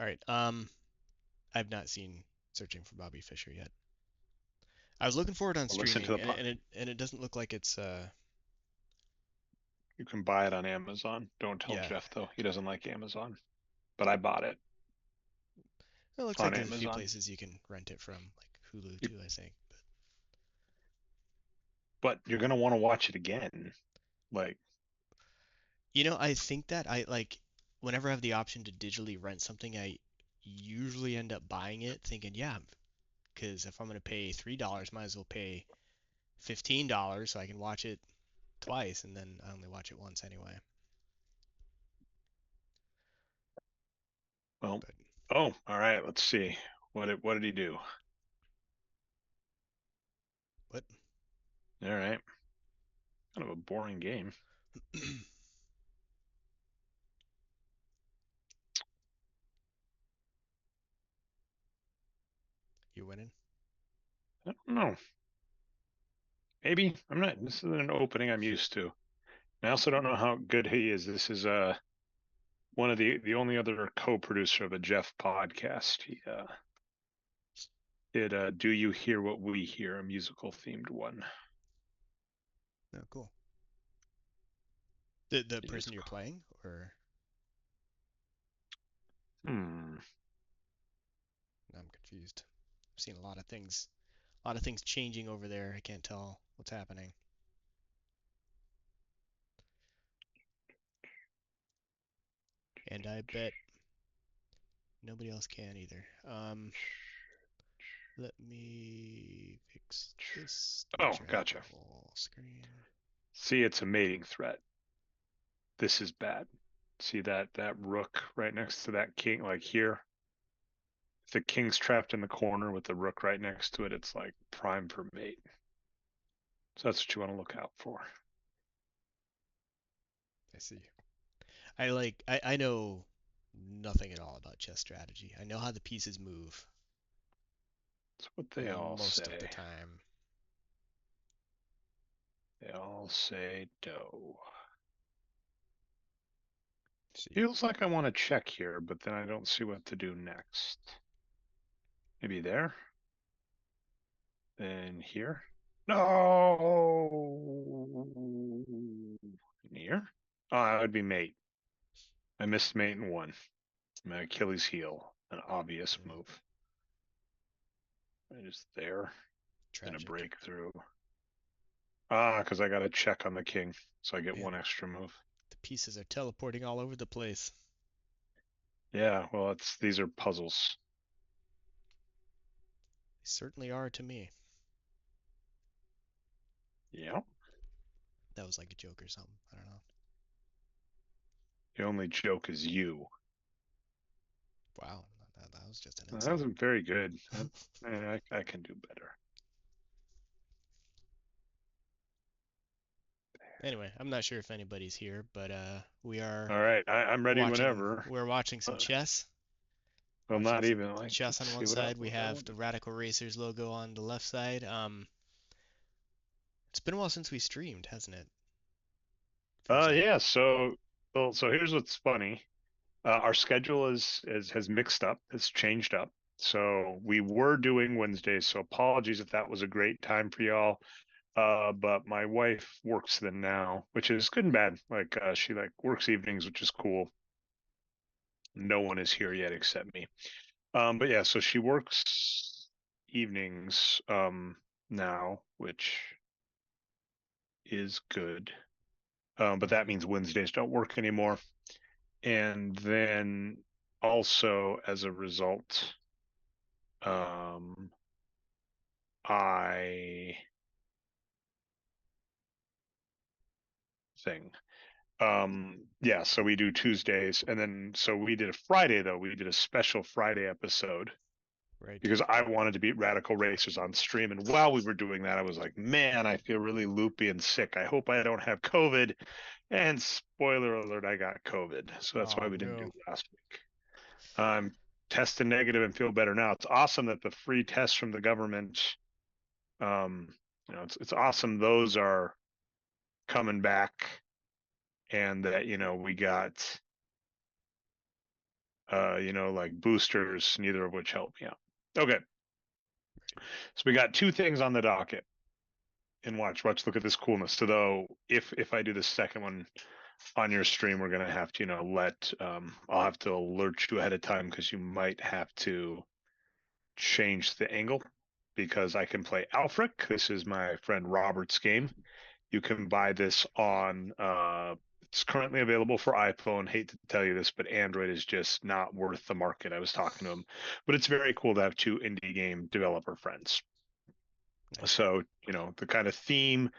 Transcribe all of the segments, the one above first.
All right. I've not seen Searching for Bobby Fischer yet. I was looking for it on Well, listen to streaming, the and pod. it doesn't look like it's You can buy it on Amazon. Don't tell yeah. Jeff though; he doesn't like Amazon. But I bought it It looks like on there's a few Amazon. places you can rent it from, like Hulu You- too, I think. But you're gonna want to watch it again. Like, I think that I like whenever I have the option to digitally rent something, I usually end up buying it, thinking, yeah, because if I'm gonna pay $3, might as well pay $15 so I can watch it twice, and then I only watch it once anyway. well, But oh, all right. Let's see. What did he do? what? All right. Kind of a boring game. You're winning. I don't know. Maybe I'm not. This is an opening I'm used to. I also don't know how good he is. This is one of the only other co-producer of a Jeff podcast. He did Do You Hear What We Hear, a musical themed one. Oh, cool. The It is. person you're playing, or Hmm. I'm confused. I've seen a lot of things changing over there. I can't tell what's happening. And I bet nobody else can either. Let me fix this to make Oh, sure I have the gotcha. whole screen. See, it's a mating threat. This is bad. See that rook right next to that king, like here. If the king's trapped in the corner with the rook right next to it, it's like prime for mate. So that's what you want to look out for. I see. I know nothing at all about chess strategy. I know how the pieces move That's what they all most of the say. time. They all say do. See. Feels like I want to check here, but then I don't see what to do next. Maybe there? Then here? No! Near? Oh, that would be mate. I missed mate in one. My Achilles heel, an obvious Mm, move. Right just there. Then a tragic. breakthrough. Ah, because I got to check on the king, so I get Man, one extra move. the pieces are teleporting all over the place. Yeah, well, these are puzzles. They certainly are to me. Yeah. That was like a joke or something. I don't know. The only joke is you. Wow, that was just an That insult. wasn't very good. I can do better. Anyway, I'm not sure if anybody's here, but we are All right, I'm ready watching whenever. we're watching some Uh, chess. well, Watching not some even like. chess Let's on see one what else. side. We What I have want the to. Radical Racers logo on the left side. It's been a while since we streamed, hasn't it? Feels like. Yeah. So here's what's funny. Our schedule has mixed up. It's changed up. So we were doing Wednesdays. So apologies if that was a great time for y'all. But my wife works them now, which is good and bad. Like she like works evenings, which is cool. No one is here yet except me. But yeah, so she works evenings now, which is good. But that means Wednesdays don't work anymore. And then also as a result, um, I thing. Yeah, so we do Tuesdays, and then so we did a Friday though. We did a special Friday episode Right. because I wanted to beat Radical Racers on stream. And while we were doing that, I was like, man, I feel really loopy and sick. I hope I don't have COVID. And spoiler alert, I got COVID. So that's why Oh we didn't do no. it last week. I'm tested negative and feel better now. It's awesome that the free tests from the government, um, it's awesome those are coming back and that, we got like boosters, neither of which help me out. Okay, so we got two things on the docket. And watch, look at this coolness. So though, if I do the second one on your stream, we're gonna have to, let I'll have to alert you ahead of time because you might have to change the angle because I can play Alfric. This is my friend Robert's game. You can buy this on it's currently available for iPhone. Hate to tell you this, but Android is just not worth the market. I was talking to him, but it's very cool to have two indie game developer friends. Nice. So, the kind of theme,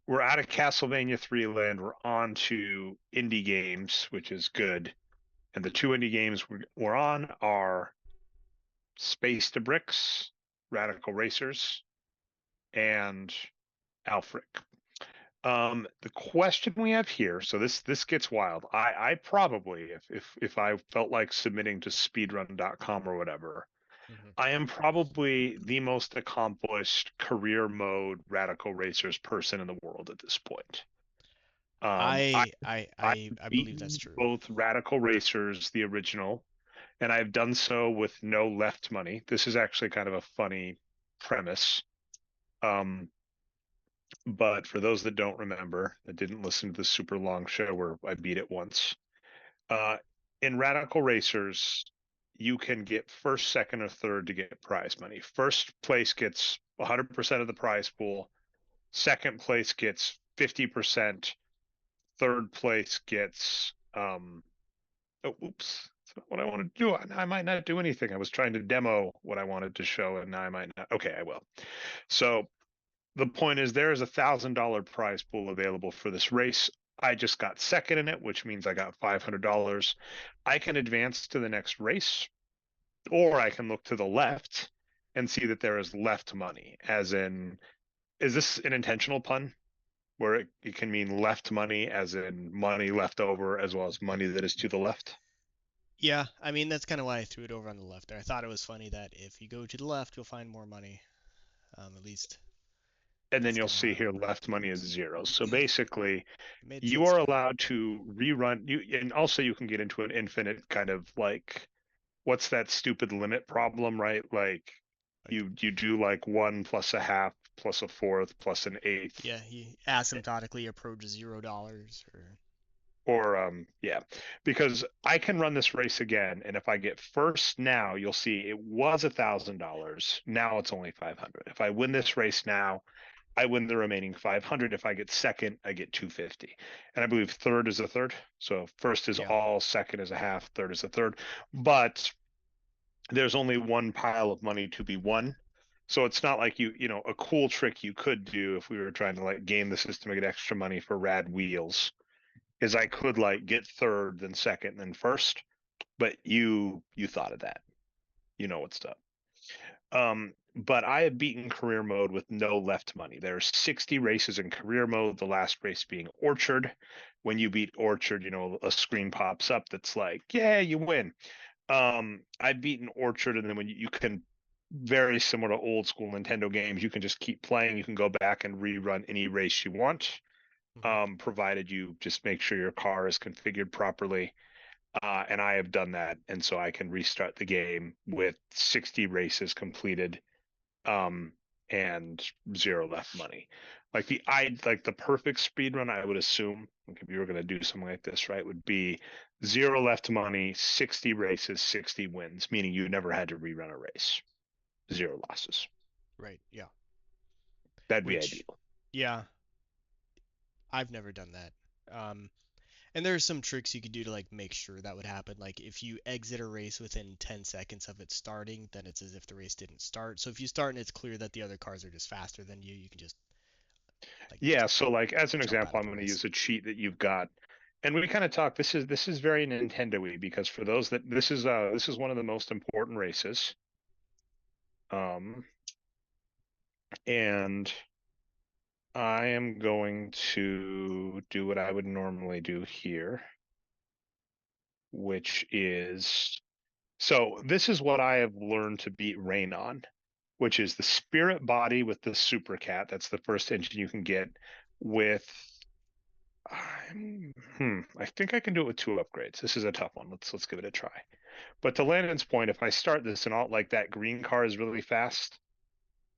we're out of Castlevania 3 land, we're on to indie games, which is good. And the two indie games we're on are Space to Bricks, Radical Racers, and Alfric. The question we have here, so this gets wild. I probably, if I felt like submitting to speedrun.com or whatever, Hmm. I am probably the most accomplished career mode Radical Racers person in the world at this point. Um, I I've I believe that's beaten true. both Radical Racers, the original, and I've done so with no left money. This is actually kind of a funny premise. Um, but for those that don't remember, that didn't listen to the super long show where I beat it once, uh, in Radical Racers, you can get first, second, or third to get prize money. First place gets 100% of the prize pool. Second place gets 50%. Third place gets oh, oops. That's not what I wanted to do. I might not do anything. I was trying to demo what I wanted to show, and now I might not. Okay, I will. So the point is, there is $1,000 prize pool available for this race. I just got second in it, which means I got $500. I can advance to the next race, or I can look to the left and see that there is left money, as in, is this an intentional pun? Where it can mean left money, as in money left over, as well as money that is to the left. Yeah, I mean that's kind of why I threw it over on the left there. I thought it was funny that if you go to the left, you'll find more money. At least And then that's you'll kind of how I see here remember it. left money is zero. So basically, It made you sense are to me. allowed to rerun you, and also you can get into an infinite kind of like, what's that stupid limit problem, right? Like Like, you do like one plus a half plus a fourth plus an eighth, yeah, he asymptotically approaches $0 or or yeah, because I can run this race again, and if I get first now, you'll see it was $1,000. Now it's only 500. If I win this race now, I win the remaining 500. If I get second, I get 250. And I believe third is a third. So first is yeah, all, second is a half, third is a third. But there's only one pile of money to be won. So it's not like a cool trick you could do if we were trying to like game the system to get extra money for rad wheels is I could like get third, then second, then first. But you thought of that. You know what's up. But I have beaten career mode with no left money. There's 60 races in career mode, the last race being Orchard. When you beat Orchard, a screen pops up that's like, yeah, you win. I've beaten Orchard, and then when you can, very similar to old school Nintendo games, you can just keep playing. You can go back and rerun any race you want, hmm, provided you just make sure your car is configured properly. And I have done that, and so I can restart the game with 60 races completed, um, and zero left money. Like the perfect speed run, I would assume, like if you were going to do something like this, right, would be zero left money, 60 races, 60 wins, meaning you never had to rerun a race, zero losses. right, yeah. That'd be Which, ideal. yeah, I've never done that. Um, and there's some tricks you could do to like make sure that would happen. Like if you exit a race within 10 seconds of it starting, then it's as if the race didn't start. So if you start and it's clear that the other cars are just faster than you, you can just like Yeah, so like as an jump out example, of I'm the going to race. use a cheat that you've got. And we kind of talk, this is very Nintendo-y because for those that this is one of the most important races. Um and I am going to do what I would normally do here, which is, so this is what I have learned to beat Rain on, which is the Spirit Body with the Super Cat. That's the first engine you can get with. I think I can do it with two upgrades. This is a tough one. Let's give it a try. But to Landon's point, if I start this and all like that green car is really fast,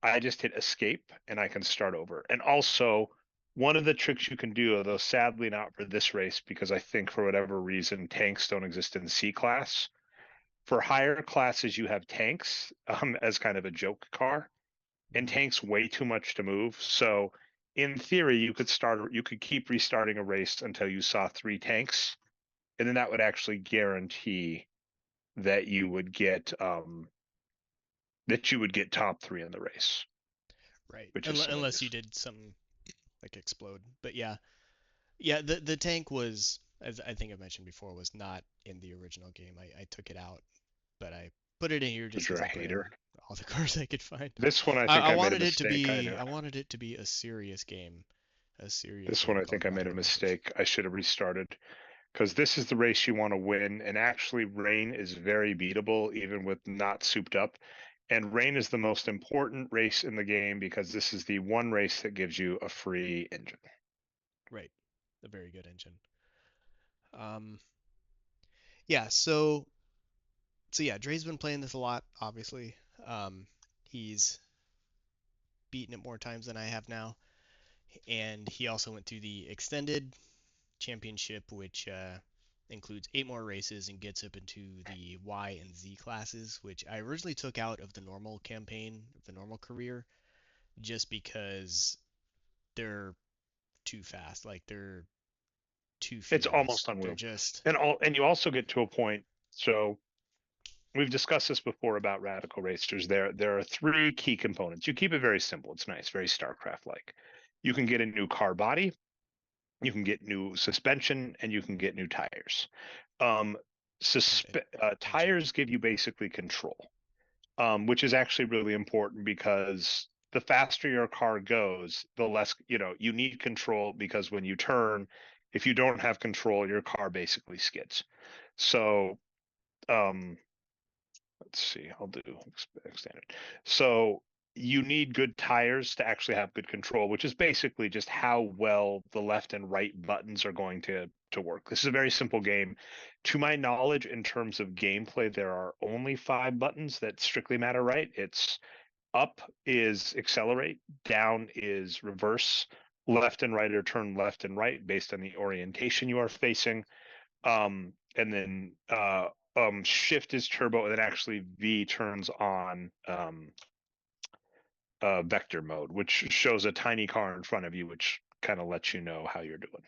I just hit escape and I can start over. And also, one of the tricks you can do, although sadly not for this race, because I think for whatever reason tanks don't exist in C class. For higher classes, you have tanks as kind of a joke car, and Hmm. tanks way too much to move. So in theory, you could keep restarting a race until you saw three tanks, and then that would actually guarantee that you would get top three in the race, Right. which is silly. Unless you did something like explode. But yeah, yeah. The tank was, as I think I mentioned before, was not in the original game. I took it out, but I put it in here just Because because you're a I put in hater. all the cars I could find. This one, I I, think I I made a wanted it to mistake. be I wanted it to be a serious game, a serious This one, game I called think I made a Radical Racers. mistake. I should have restarted because this is the race you want to win. And actually, rain is very beatable, even with not souped up. And rain is the most important race in the game because this is the one race that gives you a free engine. Right, a very good engine. Um, yeah. So yeah, Dre's been playing this a lot. Obviously, he's beaten it more times than I have now, and he also went through the extended championship, which includes 8 more races and gets up into the Y and Z classes, which I originally took out of the normal campaign, the normal career, just because they're too fast. Like they're too It's furious. almost They're unwieldy. just And you also get to a point. So we've discussed this before about Radical Racers. There are three key components. You keep it very simple. It's nice, very StarCraft like. You can get a new car body, you can get new suspension, and you can get new tires. Um, and engine. tires give you basically control, which is actually really important because the faster your car goes, the less, you need control because when you turn, if you don't have control, your car basically skids. So, um, let's see, I'll do extended. So you need good tires to actually have good control, which is basically just how well the left and right buttons are going to work. This is a very simple game. To my knowledge, in terms of gameplay, there are only 5 buttons that strictly matter, right? It's up is accelerate, down is reverse, left and right are turn left and right based on the orientation you are facing, and then shift is turbo, and then actually V turns on vector mode, which shows a tiny car in front of you, which kind of lets you know how you're doing.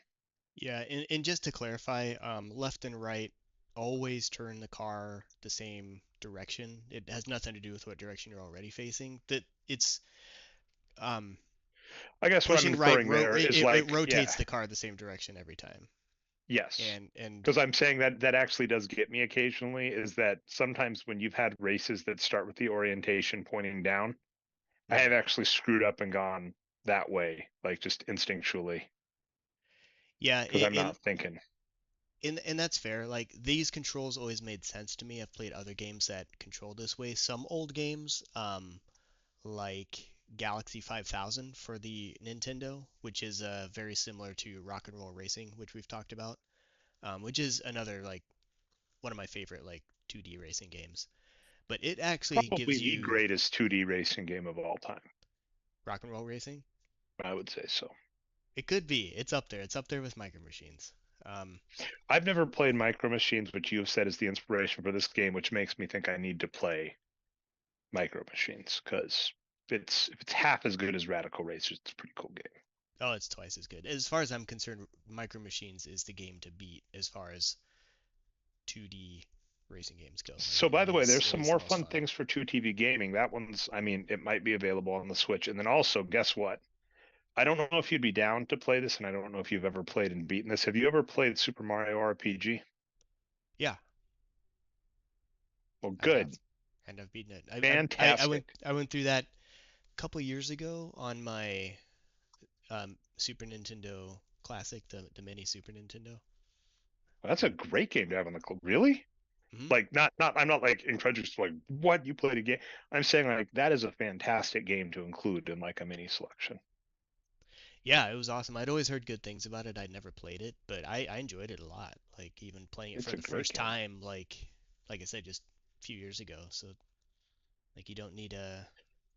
Yeah, and just to clarify, left and right always turn the car the same direction. It has nothing to do with what direction you're already facing. That it's um, I guess what I'm pushing right inferring there is it like, yeah, rotates the car the same direction every time. yes. And Because I'm saying that that actually does get me occasionally is that sometimes when you've had races that start with the orientation pointing down, I have mhm. actually screwed up and gone that way, like just instinctually, Yeah, because I'm not thinking. and that's fair. Like these controls always made sense to me. I've played other games that control this way. Some old games, like Galaxy 5000 for the Nintendo, which is very similar to Rock and Roll Racing, which we've talked about, which is another like one of my favorite like 2D racing games. But it actually Probably gives the you greatest 2D racing game of all time. Rock and Roll Racing. I would say so. It could be. It's up there. It's up there with Micro Machines. Um, I've never played Micro Machines, which you have said is the inspiration for this game, which makes me think I need to play Micro Machines because if it's half as good as Radical Racers, it's a pretty cool game. oh, it's twice as good. As far as I'm concerned, Micro Machines is the game to beat as far as 2D racing games go. Like So, by the way, there's it some is the more most fun fun. things for 2TV gaming. That one's, I mean, it might be available on the Switch. And then also, guess what? I don't know if you'd be down to play this, and I don't know if you've ever played and beaten this. Have you ever played Super Mario RPG? Yeah, Well, I have, good. and I've beaten it. Fantastic. I went through that a couple years ago on my Super Nintendo Classic, the mini Super Nintendo. That's a great game to have on the club. Really? Hmm. Like, not, I'm not like incredulous, like, what, you played a game? I'm saying, like, that is a fantastic game to include in, like, a mini selection. Yeah, it was awesome. I'd always heard good things about it. I'd never played it, but I enjoyed it a lot. Like even playing it It's for a the great first game. time, like like I said, just a few years ago. So like you don't need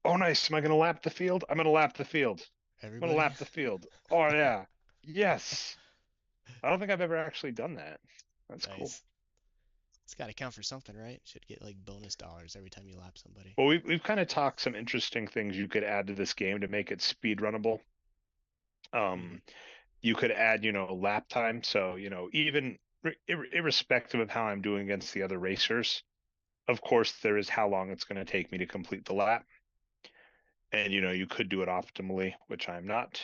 Oh, nice. Am I going to lap the field? I'm going to lap the field. I'm going to everybody. lap the field. Oh, yeah. Yes. I don't think I've ever actually done that. That's cool. Nice. It's got to count for something, right? Should get like bonus dollars every time you lap somebody. Well, we've kind of talked some interesting things you could add to this game to make it speed runnable. Hmm. Um, you could add, lap time. So, even irrespective of how I'm doing against the other racers, of course, there is how long it's going to take me to complete the lap. And, you could do it optimally, which I'm not.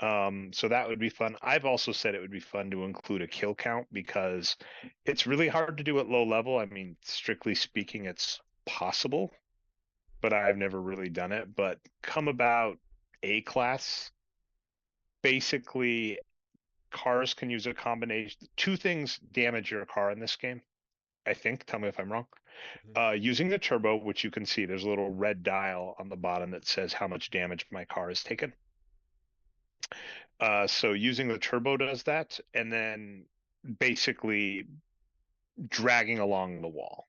So that would be fun. I've also said it would be fun to include a kill count because it's really hard to do at low level. I mean, strictly speaking, it's possible, but I've never really done it. But come about A class, basically cars can use a combination. Two things damage your car in this game, I think. Tell me if I'm wrong. Hmm. Using the turbo, which you can see, there's a little red dial on the bottom that says how much damage my car has taken. So using the turbo does that, and then basically dragging along the wall.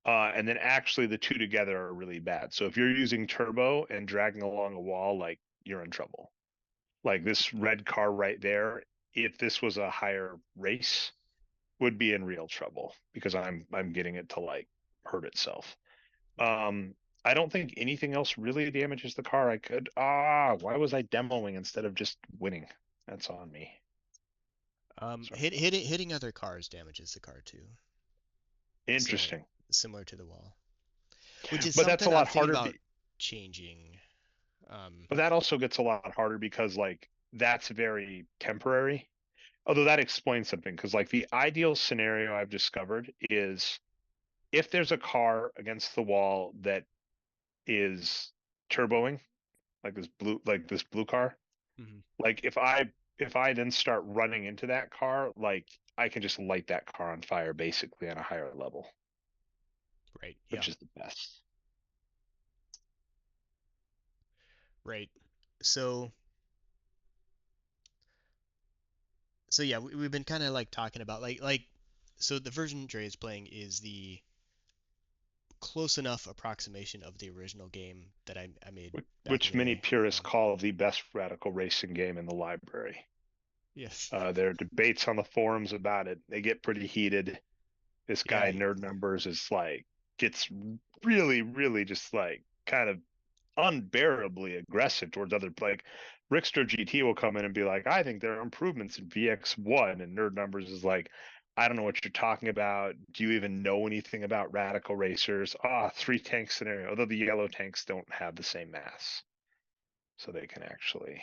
And then actually the two together are really bad. So if you're using turbo and dragging along a wall, like you're in trouble. Like this red car right there, if this was a higher race, would be in real trouble because I'm getting it to like hurt itself. Okay. I don't think anything else really damages the car. Why was I demoing instead of just winning? That's on me. Sorry. Hitting other cars damages the car too. Similar Interesting. similar to the wall, which is But that's a something I'm lot thinking harder. about changing. Um, But that also gets a lot harder because like that's very temporary. Although that explains something because like the ideal scenario I've discovered is if there's a car against the wall that is turboing, like this blue car, mhm. like if I then start running into that car, like I can just light that car on fire basically on a higher level, Right. Yeah. which is the best. Right. So so yeah, we've been kind of like talking about so the version Dre is playing is the close enough approximation of the original game that I made back in Which the many day. purists call the best radical racing game in the library. Yes. There are debates on the forums about it. They get pretty heated. This Yeah. guy Nerd Numbers is like gets really, really just like kind of unbearably aggressive towards other like RixterGT will come in and be like, I think there are improvements in VX1, and Nerd Numbers is like, I don't know what you're talking about. Do you even know anything about Radical Racers? Three tank scenario. Although the yellow tanks don't have the same mass, so they can actually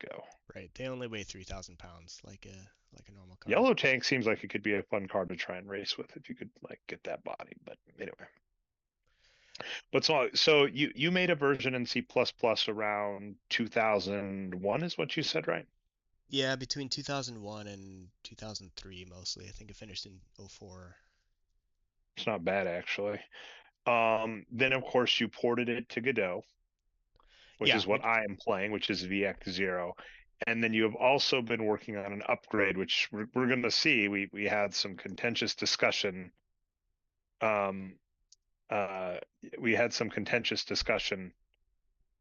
go. Right. They only weigh 3,000 pounds, like a normal car. Yellow tank seems like it could be a fun car to try and race with if you could like get that body. But anyway, so you made a version in C++ around 2001 is what you said, right? Yeah, between 2001 and 2003 mostly. I think it finished in '04. It's not bad actually. Then of course you ported it to Godot, which Yeah, is what I am playing, which is VX0. And then you have also been working on an upgrade, which we're going to see. We had some contentious discussion. Um, uh, we had some contentious discussion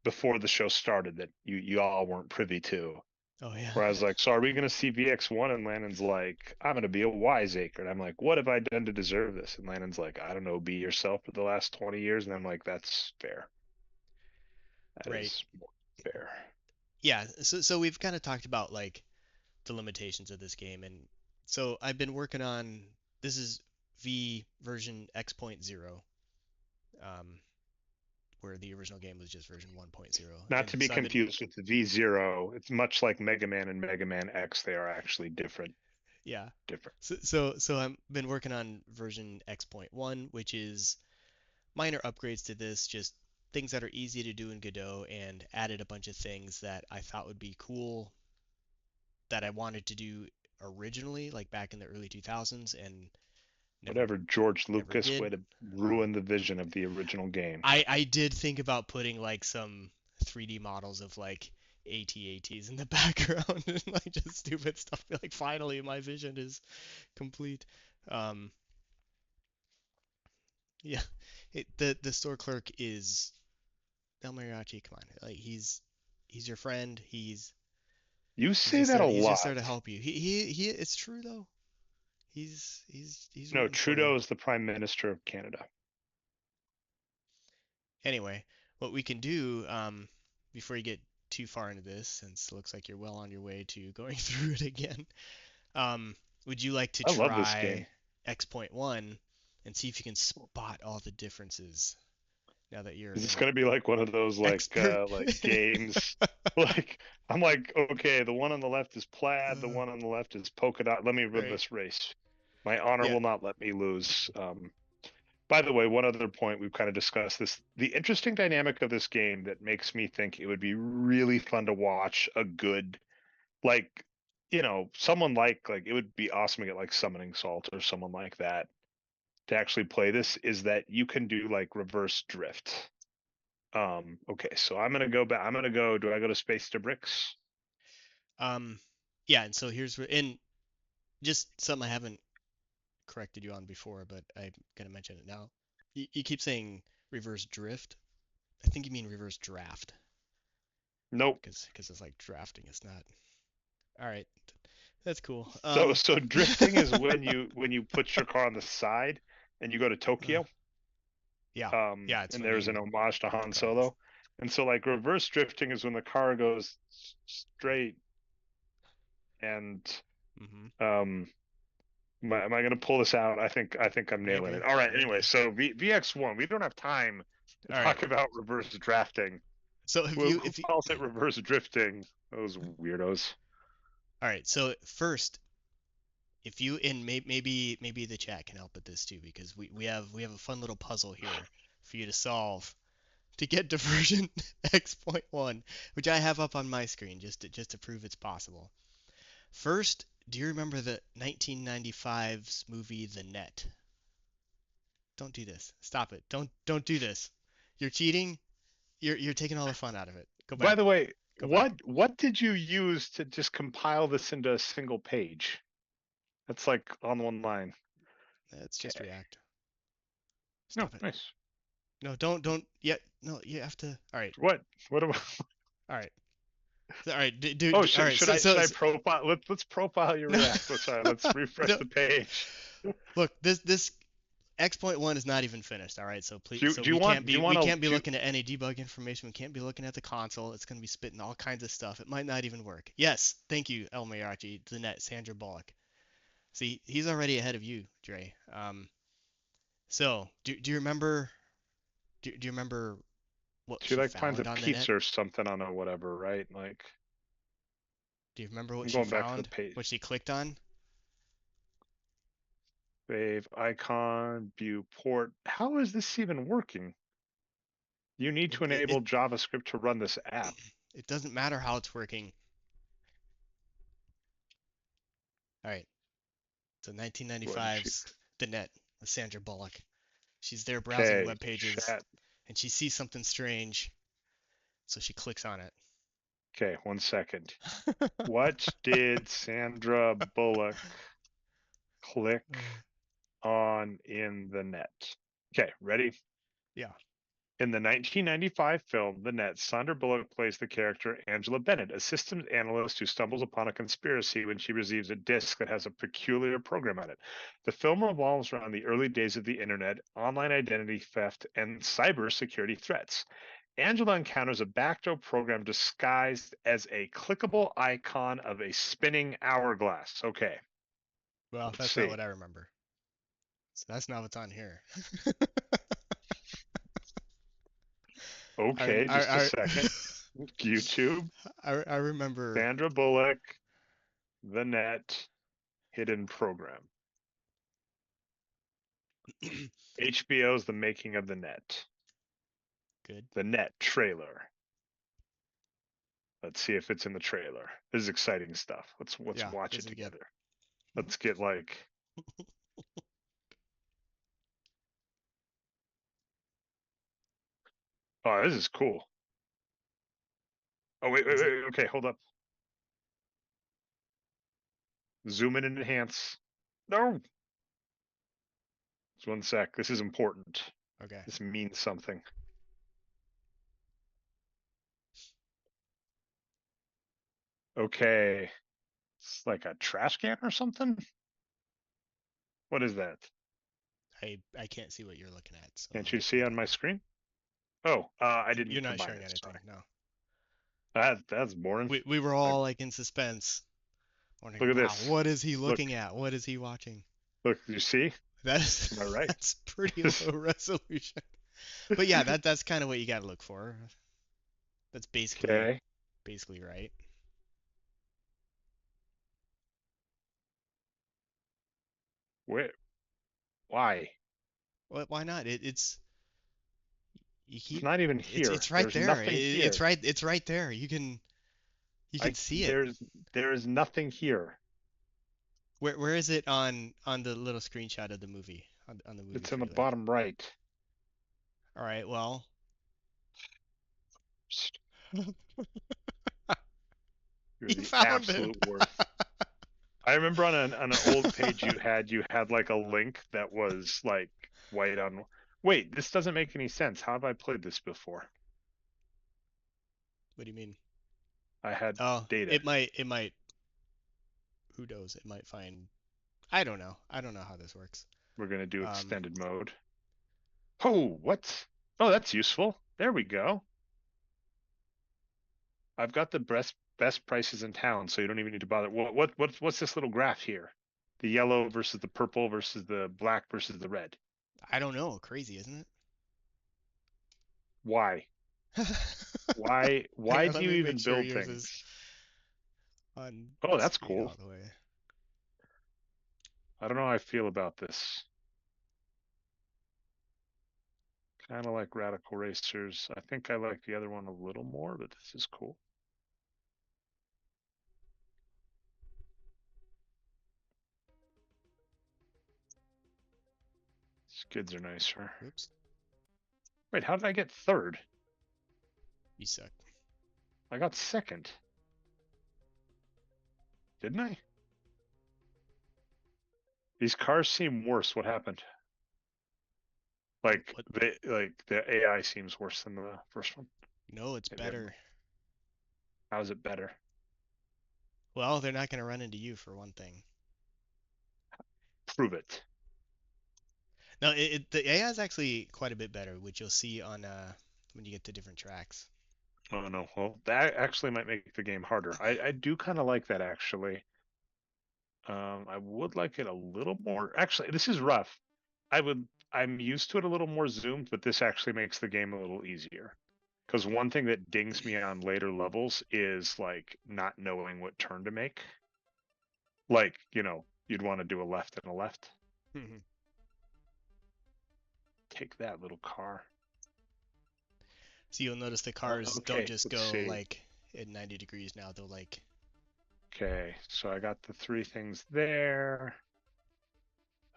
before the show started that you all weren't privy to. oh yeah. Where I was like, so are we going to see VX1? And Landon's like, I'm going to be a wiseacre. And I'm like, what have I done to deserve this? And Landon's like, I don't know, be yourself for the last 20 years. And I'm like, that's fair. That Right. is more fair. Yeah, so we've kind of talked about like the limitations of this game, and so I've been working on this is V version X.0, um, where the original game was just version 1.0, Not and to be so I've been confused with the V0. It's much like Mega Man and Mega Man X. They are actually different. yeah, Different. so I've been working on version X.1, which is minor upgrades to this, just things that are easy to do in Godot, and added a bunch of things that I thought would be cool that I wanted to do originally, like back in the early 2000s, and never Whatever George never Lucas way did. to Um, ruin the vision of the original game. I did think about putting like some 3D models of like AT-ATs in the background and like just stupid stuff. Like finally, my vision is complete. Um, Yeah. The store clerk is El Mariachi. Come on, like he's your friend. You He's say just that there. a He's just there lot. to help you. He. It's true though. He's No, rooting for you. Trudeau is the Prime Minister of Canada. Anyway, what we can do, before you get too far into this, since it looks like you're well on your way to going through it again, um, would you like to I love this try game. X.1 and see if you can spot all the differences now that you're Is this an gonna be like one of those expert? like games? Like I'm like, okay, the one on the left is plaid, the Uh, one on the left is polka dot. Let me run right. this race. My honor Yeah. will not let me lose. By the way, one other point we've kind of discussed this: the interesting dynamic of this game that makes me think it would be really fun to watch a good, like, someone like it would be awesome to get like Summoning Salt or someone like that to actually play this, is that you can do like reverse drift. Okay, so I'm gonna go back. I'm gonna go. Do I go to Space to Bricks? Um, yeah. And so here's where, and just something I haven't corrected you on before, but I'm gonna mention it now. You keep saying reverse drift. I think you mean reverse draft, Nope. because it's like drafting. It's not. All right, that's cool. So drifting is when you put your car on the side and you go to Uh, Tokyo. yeah, yeah. It's And when there's an you homage to put the Han car on this. Solo. And so like reverse drifting is when the car goes straight and Mm-hmm. um am I going to pull this out? I think I'm nailing it. Maybe, All right. Anyway, maybe. so VX1, we don't have time to All right. talk about reverse drafting. So Who calls it reverse drifting? Those weirdos. all right. So first, if you and maybe the chat can help with this too, because we have a fun little puzzle here for you to solve to get to version X.1, which I have up on my screen just to prove it's possible. First, do you remember the 1995's movie The Net? Don't do this. Stop it. Don't do this. You're cheating. You're taking all the fun out of it. Go By back. the way, Go back. what did you use to just compile this into a single page? That's like on one line. That's just Okay. React. No, Stop it. nice. No, don't yet. No, you have to. All right. What am I? All right. All right, dude. Oh, All should right. should So, I so, should I so profile? Let's profile your no, React. Sorry, let's refresh no. the page. Look, this X.1 is not even finished. All right. So please, Do so do you want do you we want to can't be do? looking at any debug information. We can't be looking at the console. It's gonna be spitting all kinds of stuff. It might not even work. Yes. Thank you, El Mariachi, the net, Sandra Bullock. See, he's already ahead of you, Dre. So do you remember? Do you remember what She she like finds a found on the net? pizza or something on a whatever, right? Like Do you remember what I'm she going back to the found? What page. she clicked on? Save icon, view port. How is this even working? You need It to it, it enable JavaScript to run this app. it doesn't matter how it's working. All right. So What did she? 1995's The Net with Sandra Bullock. She's there browsing Okay, web pages chat. and she sees something strange, so she clicks on it. Okay, 1 second. What did Sandra Bullock click on in the net? Okay, ready? Yeah. In the 1995 film The Net, Sandra Bullock plays the character Angela Bennett, a systems analyst who stumbles upon a conspiracy when she receives a disk that has a peculiar program on it. The film revolves around the early days of the internet, online identity theft, and cybersecurity threats. Angela encounters a backdoor program disguised as a clickable icon of a spinning hourglass. Okay, Well, let's that's not see. what I remember. So that's not what's on here. I, Okay, just a I, second. YouTube, I remember. Sandra Bullock, The Net, hidden program. HBO's The Making of the Net. Good. The Net trailer. Let's see if it's in the trailer. This is exciting stuff. Let's Yeah, watch this it is good. together. Let's get like oh, this is cool. Oh Is it? wait. Okay, hold up. Zoom in and enhance. No. Just one sec. This is important. Okay. This means something. Okay. It's like a trash can or something? What is that? I can't see what you're looking at, so Can't I'll you let you see on my go. screen? Oh, I You're didn't not combine showing it. anything, Sorry. no. That's boring. We were I, all like in suspense, look wondering, at wow, this. what is he Look, looking at? What is he watching? look. You see? That's Am I right? that's pretty low resolution. But yeah, that's kind of what you got to look for. That's Okay. basically right. Where? Why? Why not? It's you It's keep not even here. it's right There's there. nothing here. It's right there. You can see it. There is nothing here. Where is it on the little screenshot of the movie on the movie It's in the trailer? bottom right. All right, well, You're you the found it. absolute worst. I remember on an old page you had like a link that was like white on. Wait, this doesn't make any sense. How have I played this before? What do you mean? I had Oh, data. it might, who knows? It might find, I don't know. I don't know how this works. We're gonna do Um, extended mode. Oh, what? Oh, that's useful. There we go. I've got the best prices in town, so you don't even need to bother. What's this little graph here? The yellow versus the purple versus the black versus the red. I don't know. Crazy, isn't Why? it? Why Here, do let you me make even sure build yours is things? on Oh, that's screen cool. all the way. I don't know how I feel about this. Kind of like Radical Racers. I think I like the other one a little more, but this is cool. Skids are nicer. Oops, Wait, how did I get third? you suck. I got second. Didn't I? These cars seem worse. What happened? What? Like the AI seems worse than the first one. No, it's Maybe I'm, better. how's it better? Well, they're not gonna run into you for one thing. Prove it. No, the AI is actually quite a bit better, which you'll see on when you get to different tracks. Oh no. Well, that actually might make the game harder. I do kind of like that actually. I would like it a little more. Actually, this is rough. I'm used to it a little more zoomed, but this actually makes the game a little easier. Because one thing that dings me on later levels is like not knowing what turn to make. Like, you'd want to do a left and a left. Take that little car. So you'll notice the cars don't Okay, just let's go see. like at 90 degrees now. They'll like, Okay, so I got the three things there.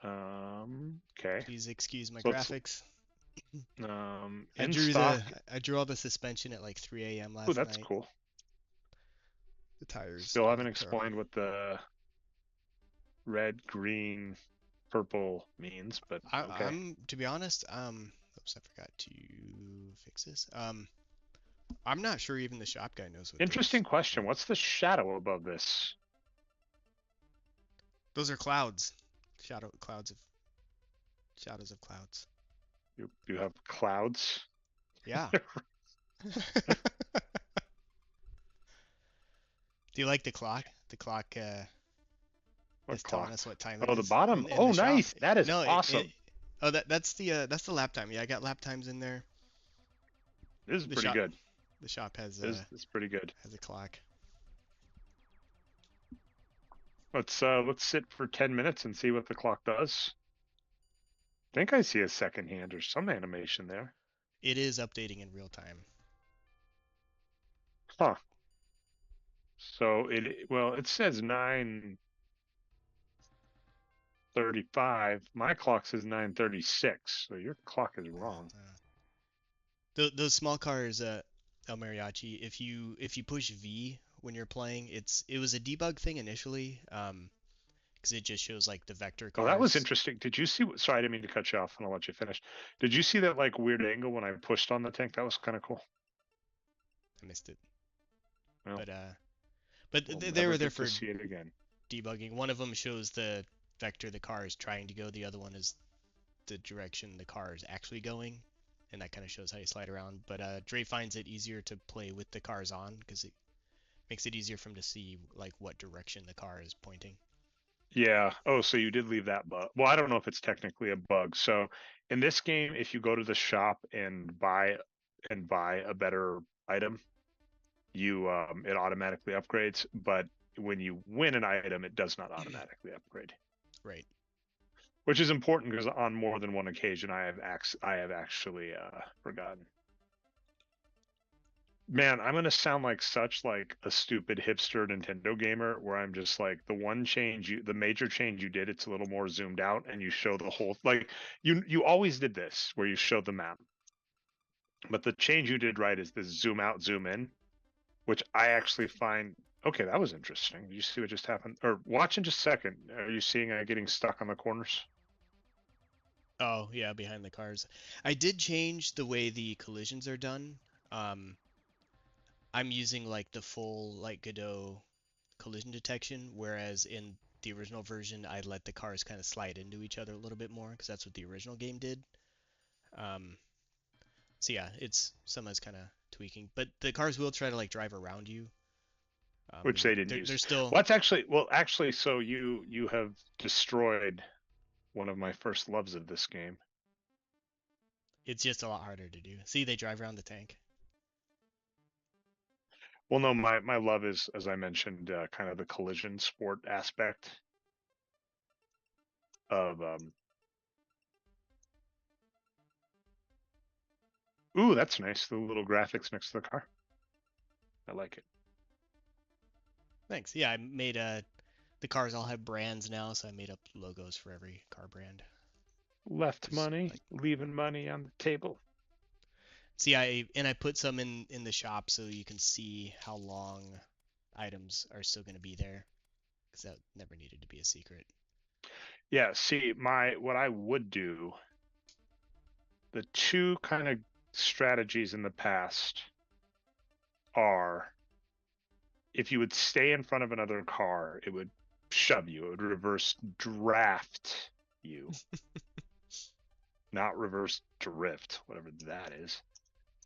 Okay. please excuse my So let's graphics. in stock. I drew all the suspension at like 3 a.m. Oh, last that's night. cool. The tires Still haven't look terrible. explained what the red, green, purple means, but okay. I'm to be honest, oops, I forgot to fix this. I'm not sure even the shop guy knows what those Interesting question. mean. What's the shadow above this? Those are clouds. Clouds of shadows of clouds. You have clouds. Yeah. Do you like the clock? The clock What is telling clock? us what time it Oh, the is bottom. in Oh, the shop. nice. That is No, awesome. oh that's the lap time. Yeah, I got lap times in there. This is The pretty shop good. the shop This is pretty good. has a clock. Let's sit for 10 minutes and see what the clock does. I think I see a second hand or some animation there. It is updating in real time. Huh. So it says 9:35. My clock says 9:36. So your clock is wrong. Those small cars, El Mariachi. If you push V when you're playing, it was a debug thing initially. because it just shows like the vector Oh, that was cars. interesting. Did you see? Sorry, I didn't mean to cut you off, and I'll let you finish. Did you see that like weird angle when I pushed on the tank? That was kind of cool. I missed it, Well, but we'll they never were there get to for see it again. debugging. One of them shows the vector the car is trying to go. The other one is the direction the car is actually going, and that kind of shows how you slide around. But Dre finds it easier to play with the cars on because it makes it easier for him to see like what direction the car is pointing. Yeah. Oh, so you did leave that bug. Well, I don't know if it's technically a bug. So in this game, if you go to the shop and buy a better item, you it automatically upgrades. But when you win an item, it does not automatically upgrade, Right. which is important because on more than one occasion I have actually forgotten. Man, I'm gonna sound like such like a stupid hipster Nintendo gamer where I'm just like the major change you did, it's a little more zoomed out and you show the whole like you always did this where you showed the map. But the change you did right is this zoom out, zoom in, which I actually find okay, that was interesting. Did you see what just happened? Or watch in just a second. Are you seeing getting stuck on the corners? Oh yeah, behind the cars. I did change the way the collisions are done. Um, I'm using like the full like Godot collision detection, whereas in the original version, I let the cars kind of slide into each other a little bit more because that's what the original game did. Um, so yeah, it's some is kind of tweaking, but the cars will try to like drive around you. Which And they didn't they're use. still. Well, that's actually well, actually, so you have destroyed one of my first loves of this game. It's just a lot harder to do. See, they drive around the tank. Well, no, my love is, as I mentioned, kind of the collision sport aspect of. Ooh, that's nice. The little graphics next to the car. I like it. Thanks. Yeah, I made the cars all have brands now, so I made up logos for every car brand. Left There's money, like leaving money on the table. see I put some in the shop so you can see how long items are still going to be there because that never needed to be a secret. Yeah. See, what I would do, the two kind of strategies in the past are if you would stay in front of another car, it would shove you. It would reverse draft you, not reverse drift, whatever that is.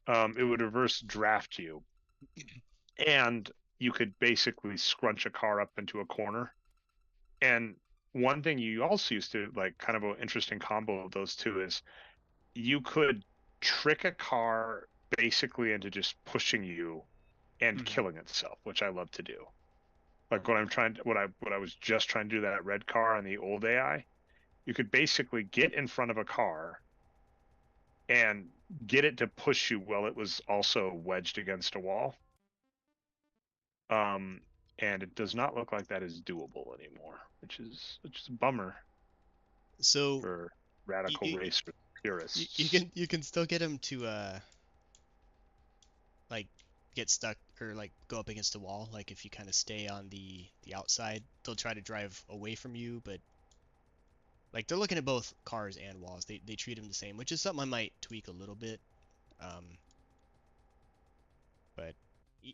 It would reverse draft you, and you could basically scrunch a car up into a corner. And one thing you also used to like, kind of an interesting combo of those two is you could trick a car basically into just pushing you and Hmm. killing itself, which I love to do. Like when I'm trying to, what I was just trying to do that red car on the old AI, you could basically get in front of a car and get it to push you while it was also wedged against a wall. Um, and it does not look like that is doable anymore, which is a bummer So for you, radical you, racer you purists. can you can still get them to like get stuck or like go up against the wall. Like if you kind of stay on the outside, they'll try to drive away from you, but like they're looking at both cars and walls. They treat them the same, which is something I might tweak a little bit. Um, but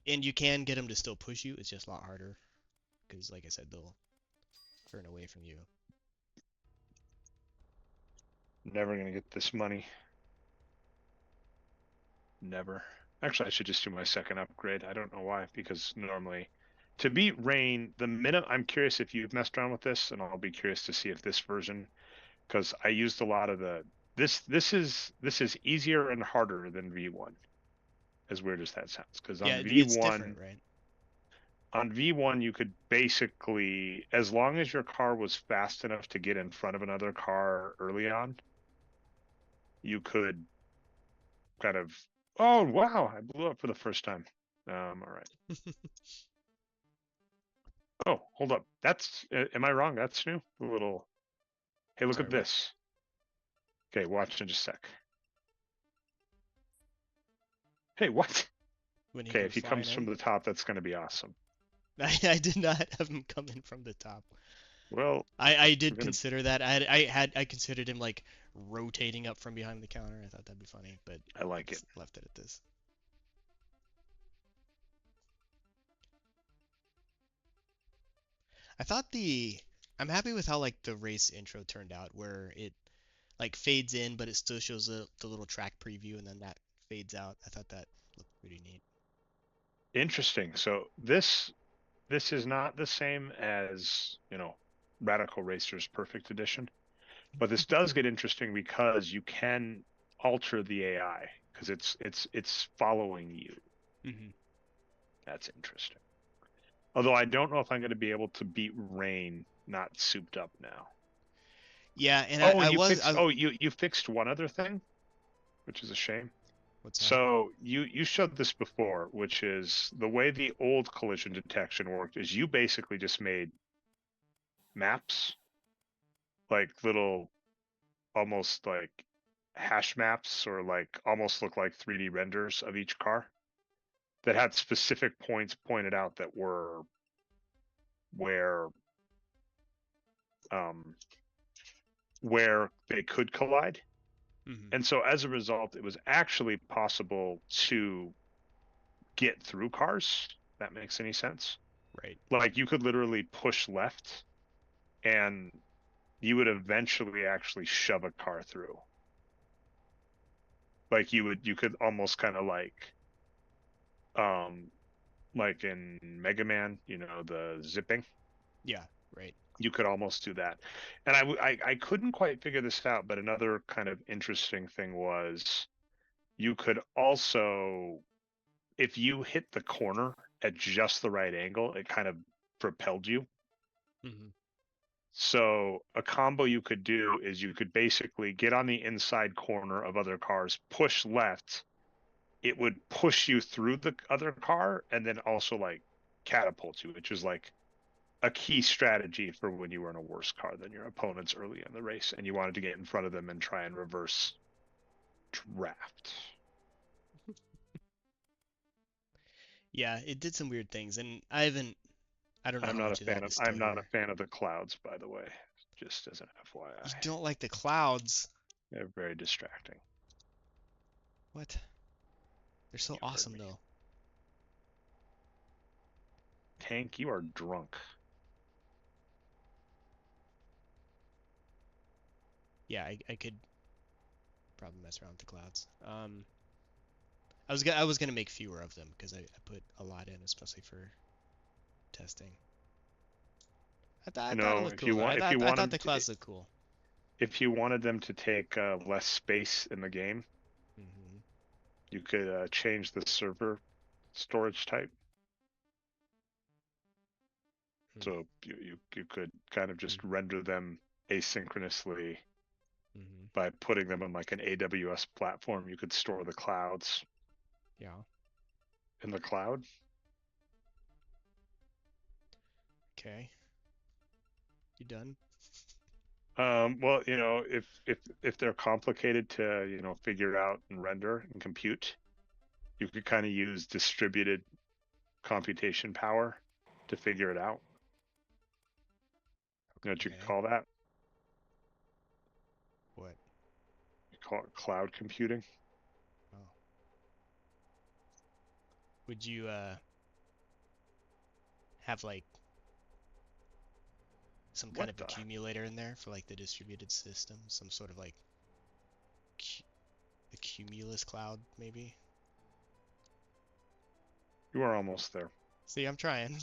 and you can get them to still push you. It's just a lot harder because, like I said, they'll turn away from you. Never gonna get this money. Never. Actually, I should just do my second upgrade. I don't know why, because normally to beat Rain, the minute I'm curious if you've messed around with this, and I'll be curious to see if this version, because I used a lot of the this is easier and harder than V1, as weird as that sounds. Because Yeah, on it's different, V1 right? on V1 you could basically, as long as your car was fast enough to get in front of another car early on, you could kind of, oh wow, I blew up for the first time. All right. Oh, hold up. That's, am I wrong? That's new. A little. Hey, look Sorry, at what? this. Okay, watch in just a sec. Hey, what? When he Okay, comes if he flying comes from in? the top, that's going to be awesome. I did not have him come in from the top. Well, I we're did gonna. consider that. I considered him like rotating up from behind the counter. I thought that'd be funny, but I like it. just left it at this. I thought the I'm happy with how like the race intro turned out, where it like fades in, but it still shows the little track preview, and then that fades out. I thought that looked pretty neat. Interesting. So this is not the same as, Radical Racers Perfect Edition, but this does get interesting because you can alter the AI because it's following you. Hmm. That's interesting. Although I don't know if I'm going to be able to beat Rain not souped up now. Yeah, and Oh, and I was I you fixed one other thing, which is a shame. what's that? So you showed this before, which is the way the old collision detection worked is you basically just made maps, like little almost like hash maps or like almost look like 3D renders of each car that had specific points pointed out that were where um where they could collide. Hmm. And so as a result, it was actually possible to get through cars. If that makes any sense. Right. Like you could literally push left and you would eventually actually shove a car through. Like you could almost kind of um like in Mega Man, the zipping. Yeah. Right. You could almost do that. And I couldn't quite figure this out, but another kind of interesting thing was you could also, if you hit the corner at just the right angle, it kind of propelled you. Hmm. So a combo you could do is you could basically get on the inside corner of other cars, push left, it would push you through the other car and then also like catapult you, which is like a key strategy for when you were in a worse car than your opponents early in the race and you wanted to get in front of them and try and reverse draft. Yeah, it did some weird things, and I don't know I'm how not a much of fan that of is I'm still not a here. fan of the clouds, by the way, just as an You FYI. don't like the clouds? They're very distracting. What? They're so You heard awesome me. though. Tank, you are drunk. Yeah, I could probably mess around with the clouds. I was gonna make fewer of them because I put a lot in, especially for testing. I thought it looked If you cool though. want, I thought the clouds looked cool. if you wanted them to take less space in the game, Hmm. you could change the server storage type. Hmm. So you could kind of Hmm. just render them asynchronously Hmm. by putting them on like an AWS platform. You could store the clouds Yeah. in the cloud. Okay. You done? Well, if they're complicated to figure out and render and compute, you could kind of use distributed computation power to figure it out. You know what you could Okay. call that? What? You call it cloud computing. Oh. Would you have like some kind What of the? accumulator in there for like the distributed system? Some sort of like a cumulus cloud, maybe? You are almost there. See, I'm trying.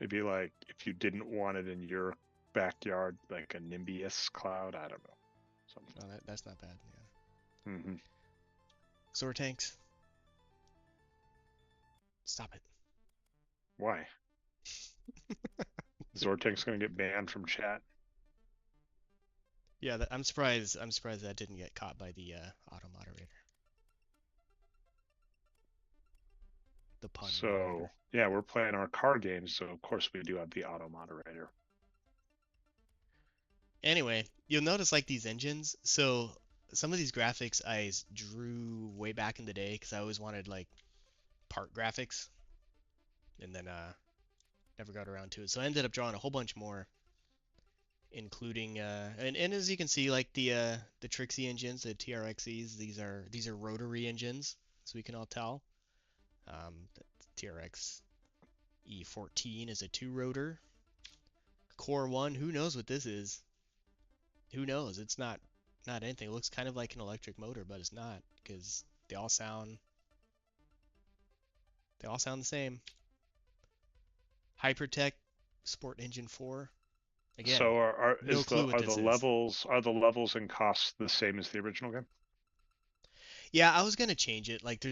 Maybe like if you didn't want it in your backyard, like a Nimbius cloud. I don't know. Something. No, that's not bad. Yeah. Hmm. Sewer tanks. Stop it. Why? Zortank's going to get banned from chat. Yeah, I'm surprised. I'm surprised that didn't get caught by the auto moderator, the pun So moderator. yeah, we're playing our car games, so of course we do have the auto moderator. Anyway, you'll notice like these engines. So some of these graphics drew way back in the day because I always wanted like part graphics, and then never got around to it. So I ended up drawing a whole bunch more, including and as you can see, like the Trixie engines, the TRXEs, these are rotary engines, as we can all tell. The TRX E14 is a two rotor. Core 1, who knows what this is? Who knows? It's not anything. It looks kind of like an electric motor, but it's not because they all sound the same. Hypertech Sport Engine 4. Again, So no clue what are this is. the levels and costs the same as the original game? Yeah, I was gonna change it. Like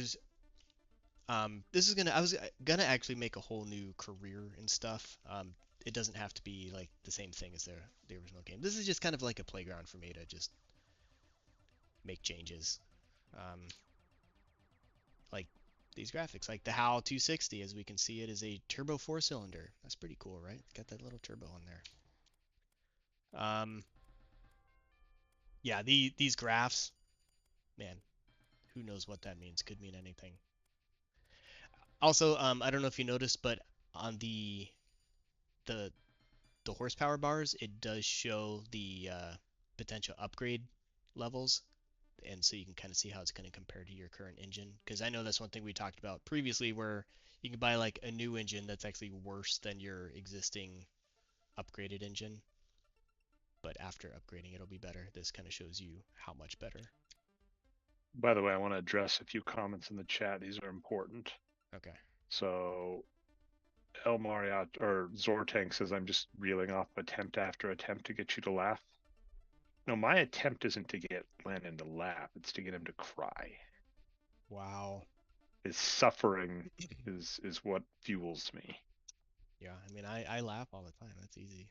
I was gonna actually make a whole new career and stuff. It doesn't have to be like the same thing as the original game. This is just kind of like a playground for me to just make changes. Um, like these graphics, like the HAL 260, as we can see, it is a turbo four-cylinder. That's pretty cool, right? Got that little turbo on there. Um, yeah, these graphs, man, who knows what that means? Could mean anything. Also, I don't know if you noticed, but on the the horsepower bars, it does show the potential upgrade levels, and so you can kind of see how it's going to compare to your current engine. Because I know that's one thing we talked about previously, where you can buy like a new engine that's actually worse than your existing upgraded engine, but after upgrading, it'll be better. This kind of shows you how much better. By the way, I want to address a few comments in the chat. These are important. Okay. So El Mariat or Zortank says I'm just reeling off attempt after attempt to get you to laugh. No, my attempt isn't to get Landon to laugh, it's to get him to cry. Wow. His suffering is what fuels me. Yeah, I mean, I laugh all the time. That's easy.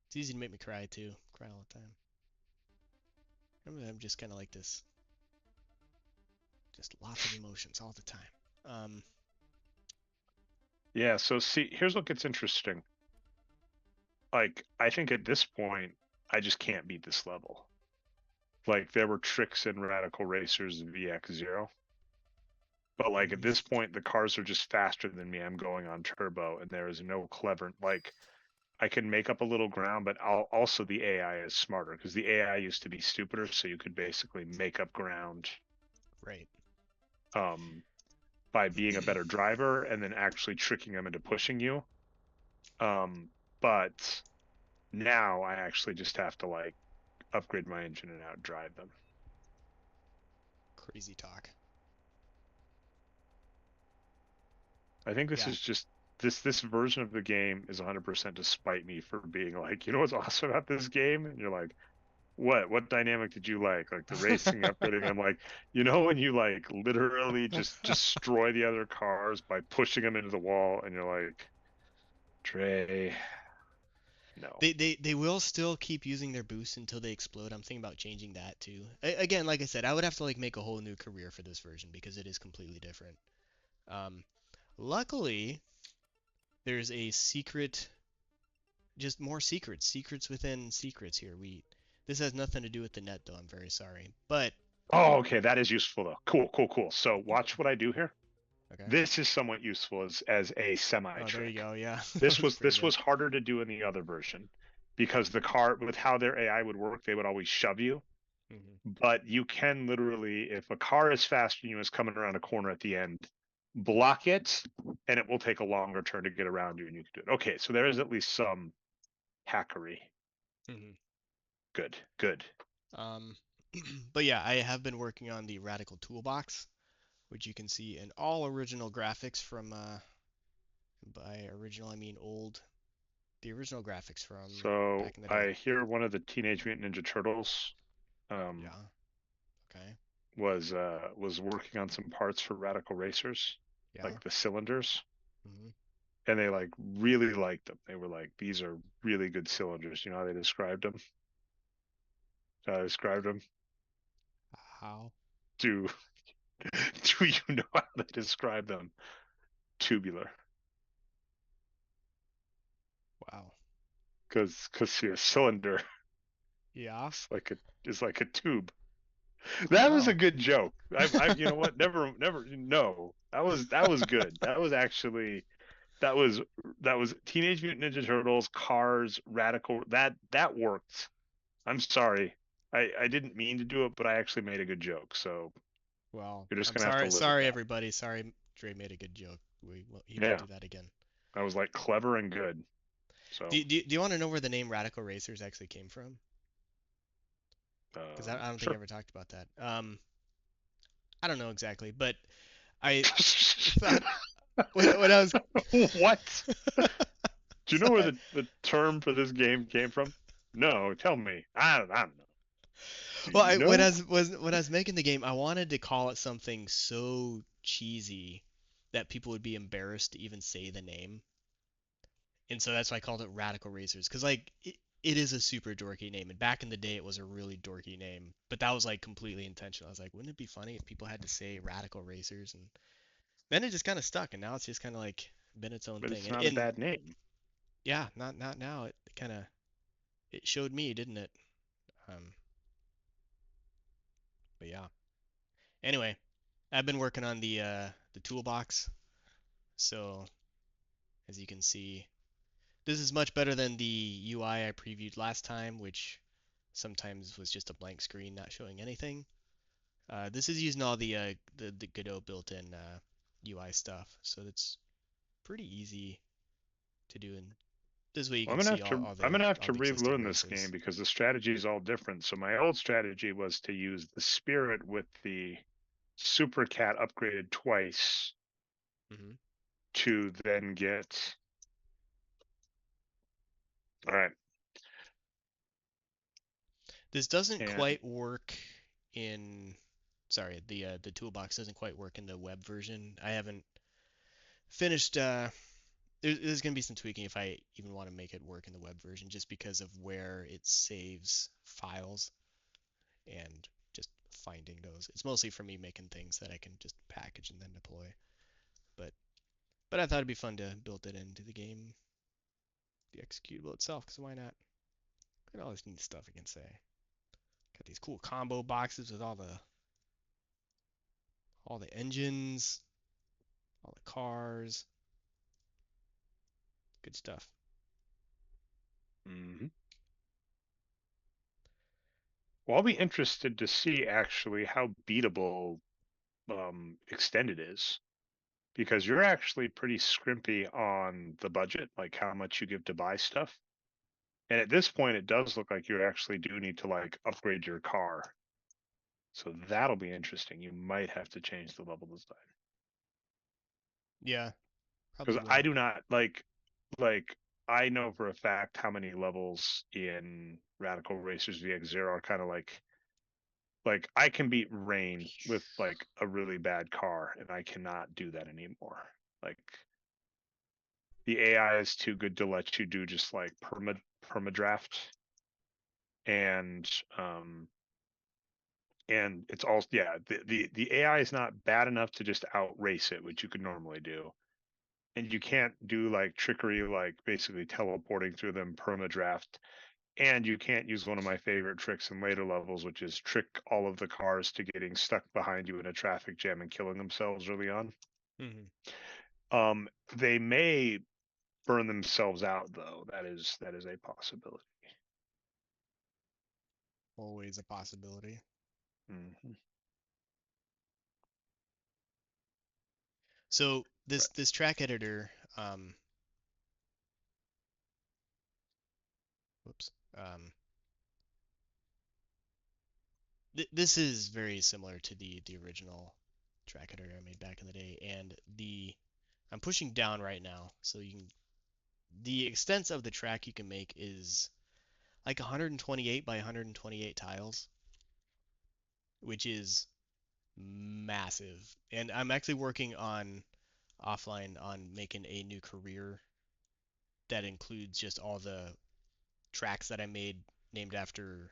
It's easy to make me cry too. Cry all the time. I'm just kind of like this. Just lots of emotions all the time. Um, Yeah, so see, here's what gets interesting. Like, I think at this point, I just can't beat this level. Like, there were tricks in Radical Racers VX0. But like at this point, the cars are just faster than me. I'm going on turbo, and there is no clever like I can make up a little ground, but also the AI is smarter because the AI used to be stupider, so you could basically make up ground right. um, by being a better driver and then actually tricking them into pushing you. But now I actually just have to like upgrade my engine and outdrive them. Crazy talk. I think this Yeah. is just this version of the game is 100% to spite me for being like, you know what's awesome about this game? And you're like, what dynamic did you like? Like the racing upgrading? I'm like, you know when you like literally just destroy the other cars by pushing them into the wall, and you're like, Dre, no. They will still keep using their boost until they explode. I'm thinking about changing that too. Again, like I said, I would have to like make a whole new career for this version because it is completely different. Um, Luckily, there's a secret, just more secrets within secrets here. This has nothing to do with the net though. I'm very sorry, but Oh, okay, that is useful though. Cool. So watch what I do here. okay. This is somewhat useful as a semi Oh, there you trick. go. Yeah, that This was was pretty this good. was harder to do in the other version because the car with how their AI would work, they would always shove you. Hmm. But you can literally, if a car is faster than you is coming around a corner at the end, block it, and it will take a longer turn to get around you, and you can do it. Okay, so there is at least some hackery. Hmm. Good. Um, but yeah, I have been working on the Radical Toolbox, which you can see in all original graphics from by original I mean old, the original graphics from So back in the day. I hear one of the Teenage Mutant Ninja Turtles um, Yeah. Okay. was working on some parts for Radical Racers, Yeah. like the cylinders, Hmm. and they like really liked them. They were like, these are really good cylinders. You know how they described them? How they described them? How? Do do you know how they describe them? Tubular, Wow. because your cylinder Yeah. is like a tube. That was a Oh, good joke. You know what? Never. No, that was good. That was actually that was that was Teenage Mutant Ninja Turtles, Cars, Radical. That worked. I'm sorry. I didn't mean to do it, but I actually made a good joke. So well, you're just I'm gonna have to sorry. live with Sorry, that. everybody. Sorry, Dre made a good joke. He won't Yeah, do that again. I was like clever and good. So Do you want to know where the name Radical Racers actually came from? Because I don't think I sure. ever talked about that. I don't know exactly, but I thought when I was What? Do you know so where the term for this game came from? No, tell me. I don't know. Do well, you know? when I was making the game, I wanted to call it something so cheesy that people would be embarrassed to even say the name, and so that's why I called it Radical Racers. Because like it is a super dorky name, and back in the day, it was a really dorky name. But that was like completely intentional. I was like, wouldn't it be funny if people had to say Radical Racers? And then it just kind of stuck, and now it's just kind of like been its own But thing. it's not a And bad name. yeah, not now. It kind of it showed me, didn't it? Um, but yeah. Anyway, I've been working on the toolbox. So as you can see, this is much better than the UI I previewed last time, which sometimes was just a blank screen not showing anything. This is using all the Godot built-in UI stuff, so it's pretty easy to do. And this way you Well, can see I'm gonna have all to the existing relearn this game races. because the strategy is all different. So my old strategy was to use the spirit with the Super Cat upgraded twice Hmm. to then get. All right, This doesn't and quite work in. Sorry, the toolbox doesn't quite work in the web version. I haven't finished. There's going to be some tweaking if I even want to make it work in the web version, just because of where it saves files and just finding those. It's mostly for me making things that I can just package and then deploy. But I thought it'd be fun to build it into the game, the executable itself, because why not? Look at all this neat stuff I can say. Got these cool combo boxes with all the engines, all the cars, good stuff. mhm. Well, I'll be interested to see actually how beatable extended is because you're actually pretty scrimpy on the budget, like how much you give to buy stuff. And at this point, it does look like you actually do need to like upgrade your car. So that'll be interesting. You might have to change the level design Yeah, probably because I will. do not like I know for a fact how many levels in Radical Racers VX0 are kind of like I can beat Rain with like a really bad car, and I cannot do that anymore. Like the AI is too good to let you do just like perma draft, and um and it's also yeah the AI is not bad enough to just outrace it, which you could normally do, and you can't do like trickery like basically teleporting through them perma draft, and you can't use one of my favorite tricks in later levels, which is trick all of the cars to getting stuck behind you in a traffic jam and killing themselves early on. Hmm. They may burn themselves out though. That is a possibility. Always a possibility. Hmm. So Right. this track editor, um, whoops, this is very similar to the original track editor I made back in the day, and the I'm pushing down right now, so you can the extent of the track you can make is like 128 by 128 tiles, which is massive. And I'm actually working on offline on making a new career that includes just all the tracks that I made named after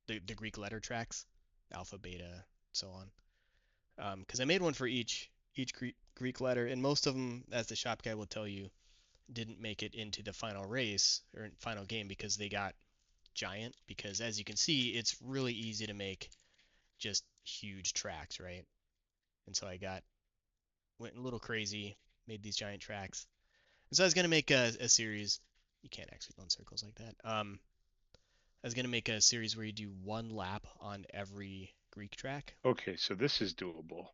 the Greek letter tracks, alpha, beta, so on. Because I made one for each Greek letter, and most of them, as the shop guy will tell you, didn't make it into the final race or final game because they got giant. Because as you can see, it's really easy to make just huge tracks, right? And so I went a little crazy, made these giant tracks. And so I was gonna make a series. You can't actually go in circles like that. I was gonna make a series where you do one lap on every Greek track. Okay, so this is doable.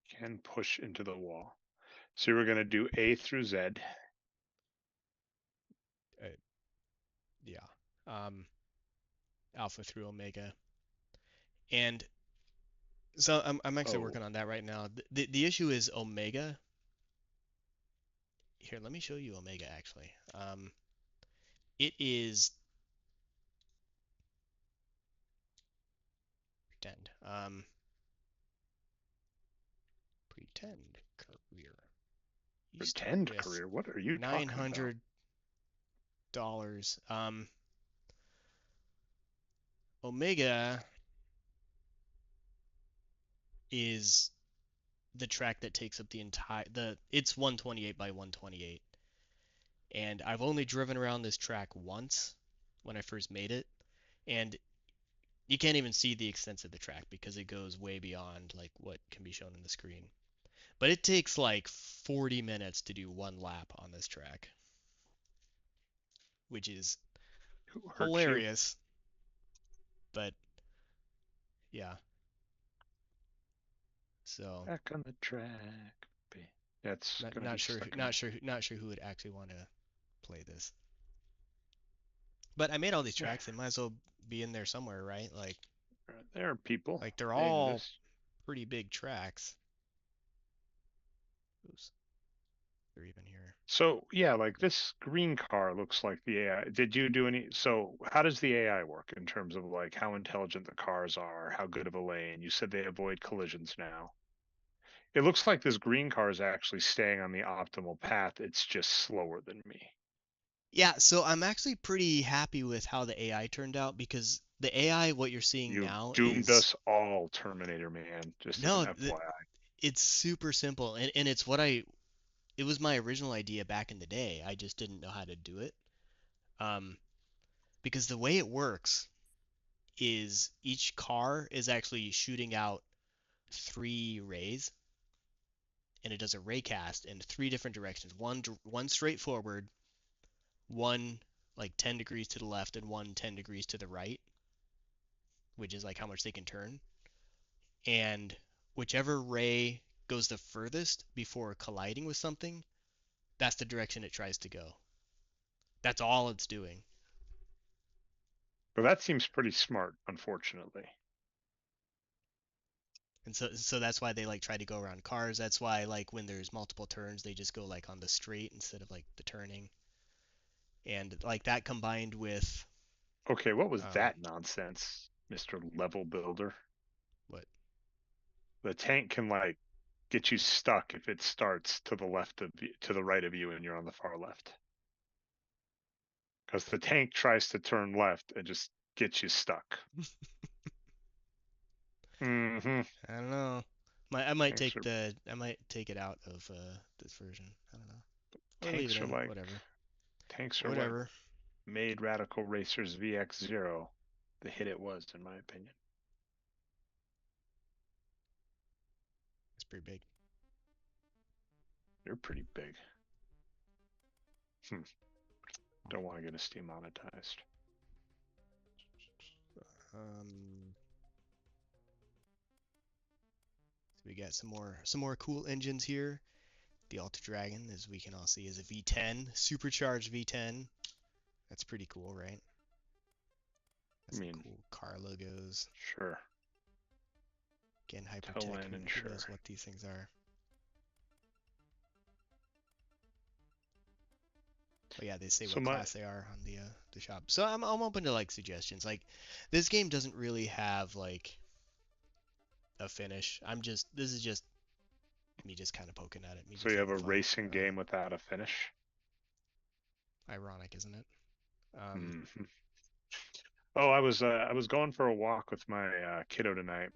Can push into the wall. So we're going to do A through Z. Uh, yeah. Alpha through omega. And so I'm actually Oh, working on that right now. The issue is omega. Here, let me show you omega actually. It is pretend. Pretend career. You start pretend with career. What are you nine talking about? hundred dollars. Omega is the track that takes up the entire the it's 128 by 128, and I've only driven around this track once when I first made it, and you can't even see the extent of the track because it goes way beyond like what can be shown in the screen. But it takes like 40 minutes to do one lap on this track, which is Who hurt you? hilarious. But yeah, so Back on the track. That's not going to be not sure stuck in my. not sure who would actually want to play this. But I made all these tracks; they might as well be in there somewhere, right? There are people. Like they're They all exist. pretty big tracks. Oops, they're even here. So yeah, like this green car looks like the AI. Did you do any? So how does the AI work in terms of like how intelligent the cars are, how good of a lane? You said they avoid collisions now. It looks like this green car is actually staying on the optimal path. It's just slower than me. Yeah, so I'm actually pretty happy with how the AI turned out because the AI, what you're seeing You've now doomed is us all, Terminator Man, just as an no, FYI. it's super simple, and it's what it was my original idea back in the day. I just didn't know how to do it. Um, because the way it works is each car is actually shooting out three rays, and it does a ray cast in three different directions. One straight forward, one like 10 degrees to the left, and one 10 degrees to the right, which is like how much they can turn. And whichever ray goes the furthest before colliding with something, that's the direction it tries to go. That's all it's doing. But that seems pretty smart, unfortunately. And so that's why they like try to go around cars. That's why like when there's multiple turns, they just go like on the straight instead of like the turning. And like that combined with Okay, what was um that nonsense, Mr. Level Builder? what The tank can like get you stuck if it starts to the left of you, to the right of you, and you're on the far left. Because the tank tries to turn left and just gets you stuck. Mm-hmm. I don't know. Tanks are I might take it out of this version. I don't know. Or leave it tanks are in, like whatever. tanks are what Whatever. made Radical Racers VX0 the hit it was, in my opinion. It's pretty big. They're pretty big. Hmm. Don't want to get us demonetized. Um so we got some more cool engines here. The Alta Dragon, as we can all see, is a V10, supercharged V10. That's pretty cool, right? I Got some mean, cool car logos. sure. Again, Hypertech. Tolan and Who sure. knows what these things are? But yeah, they say So what my class they are on the shop. So I'm open to like suggestions. Like this game doesn't really have like a finish. This is just me just kind of poking at it, me so just you have having a fun. racing game without a finish. Ironic, isn't it? Hmm. Oh, I was going for a walk with my kiddo tonight,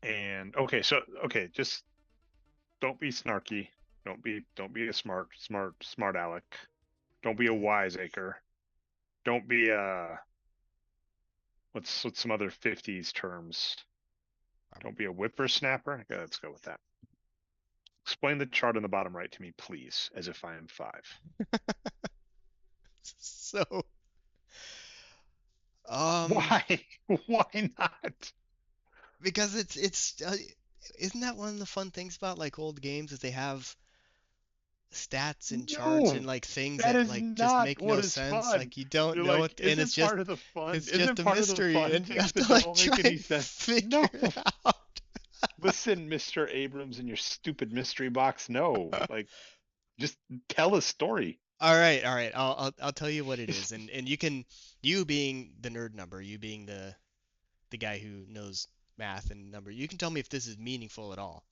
and okay, just don't be snarky. Don't be a smart aleck. Don't be a Okay. wiseacre. Don't be What's some other 50s terms? Um, Don't be a whippersnapper. Okay, let's go with that. Explain the chart on the bottom right to me, please, as if I am 5. so, um, Why? Why not? because isn't that one of the fun things about like old games is they have stats and charts and No, like things that that is like just not make what no is sense. fun. Like you don't You're know like, it, and isn't part of the fun? it's just Isn't a part of the mystery, fun and you things have to that like don't try make any and sense? figure No. it out. Listen, Mr. Abrams and your stupid mystery box. No. Like, just tell a story. All right. I'll tell you what it is, and you can, you being the nerd number, you being the guy who knows math and number, you can tell me if this is meaningful at all,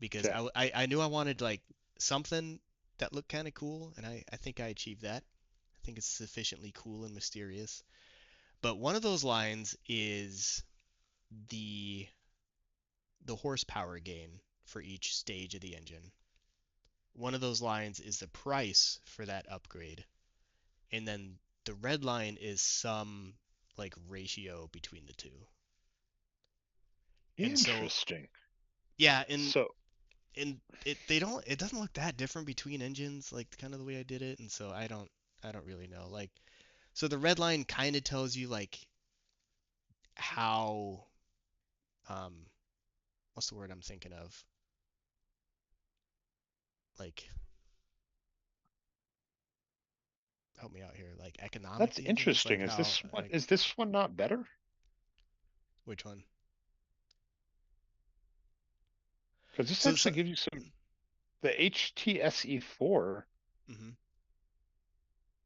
because Okay. I knew I wanted like something that looked kind of cool, and I think I achieved that. I think it's sufficiently cool and mysterious. But one of those lines is the the horsepower gain for each stage of the engine. One of those lines is the price for that upgrade, and then the red line is some like ratio between the two. And so Interesting. yeah, So and it doesn't look that different between engines, like kind of the way I did it, and so I don't really know. Like so the red line kind of tells you like how um what's the word I'm thinking of? Like help me out here. Like economic that's the engine is, interesting. like how like Is this one not better? which one? Because this So actually gives you some the HTSE4. mhm.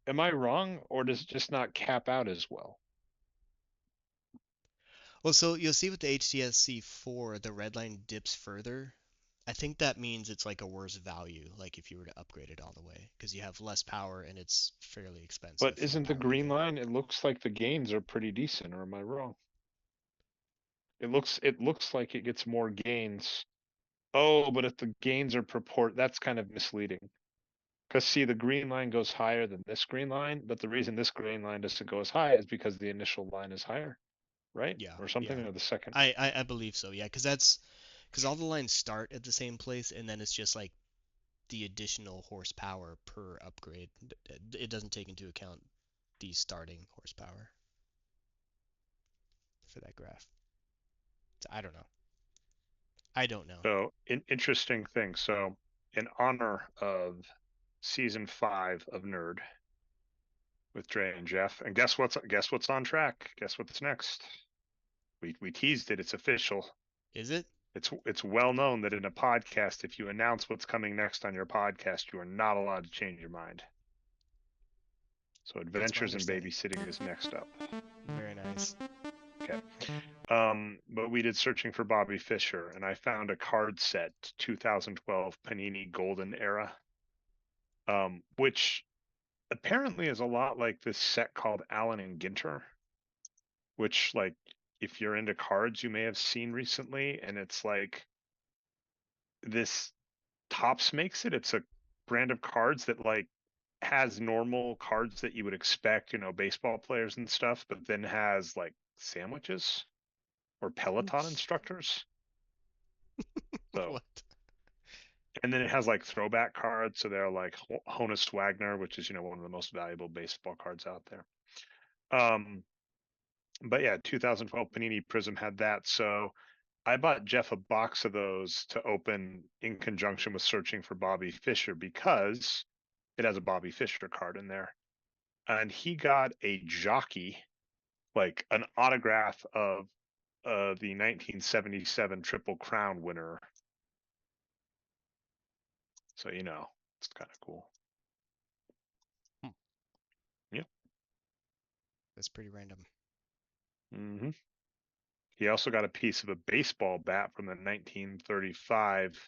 Am I wrong, or does it just not cap out as well? Well, so you'll see with the HTSC4, the red line dips further. I think that means it's like a worse value, like if you were to upgrade it all the way, because you have less power and it's fairly But expensive from a isn't the power green gain. line? It looks like the gains are pretty decent, or am I wrong? It looks like it gets more gains. Oh, but if the gains are that's kind of misleading. Because see, the green line goes higher than this green line, but the reason this green line doesn't go as high is because the initial line is higher, right? Yeah, Or something, yeah. or the second. I believe so, yeah, because all the lines start at the same place, and then it's just like the additional horsepower per upgrade. It doesn't take into account the starting horsepower for that graph. So I don't know. I don't know. So, interesting thing. So, in honor of season 5 of Nerd with Dre and Jeff, and guess what's on track? Guess what's next? We teased it. It's official. Is it? It's well known that in a podcast, if you announce what's coming next on your podcast, you are not allowed to change your mind. So, That's my Adventures in understanding. Babysitting is next up. Very nice. Okay. But we did searching for Bobby Fischer, and I found a card set, 2012 Panini Golden Era, which apparently is a lot like this set called Allen and Ginter, which, like, if you're into cards, you may have seen recently, and it's like this Tops makes it. It's a brand of cards that like has normal cards that you would expect, baseball players and stuff, but then has like sandwiches or Peloton instructors. So, What? and then it has like throwback cards. So they're like Honus Wagner, which is, one of the most valuable baseball cards out there. Um, but yeah, 2012 Panini Prism had that. So I bought Jeff a box of those to open in conjunction with searching for Bobby Fischer because it has a Bobby Fischer card in there. And he got a jockey, like an autograph of the 1977 Triple Crown winner. So, it's kind of cool. Hmm, Yep. that's pretty random. Hmm. He also got a piece of a baseball bat from the 1935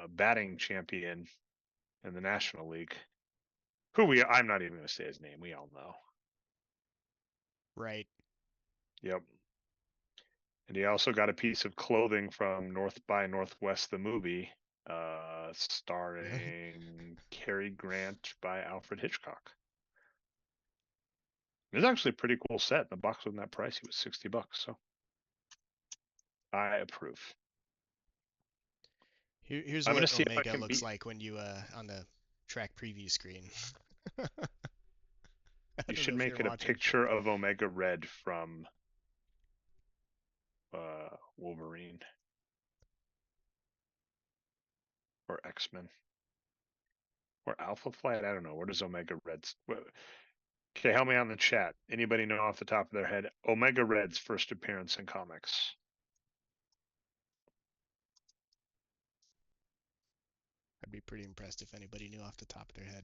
batting champion in the National League. I'm not even going to say his name. We all know. Right. Yep. And he also got a piece of clothing from North by Northwest, the movie, Really? starring Cary Grant by Alfred Hitchcock. It was actually a pretty cool set. The box wasn't that pricey. It was $60, so I approve. Here's I'm gonna what see if I Omega can looks beat. like when you on the track preview screen. I You don't know should if make you're it a watching. picture of Omega Red from Wolverine or X-Men or Alpha Flight. I don't know. Where does Omega Red's? Okay, help me out in the chat. Anybody know off the top of their head Omega Red's first appearance in comics? I'd be pretty impressed if anybody knew off the top of their head.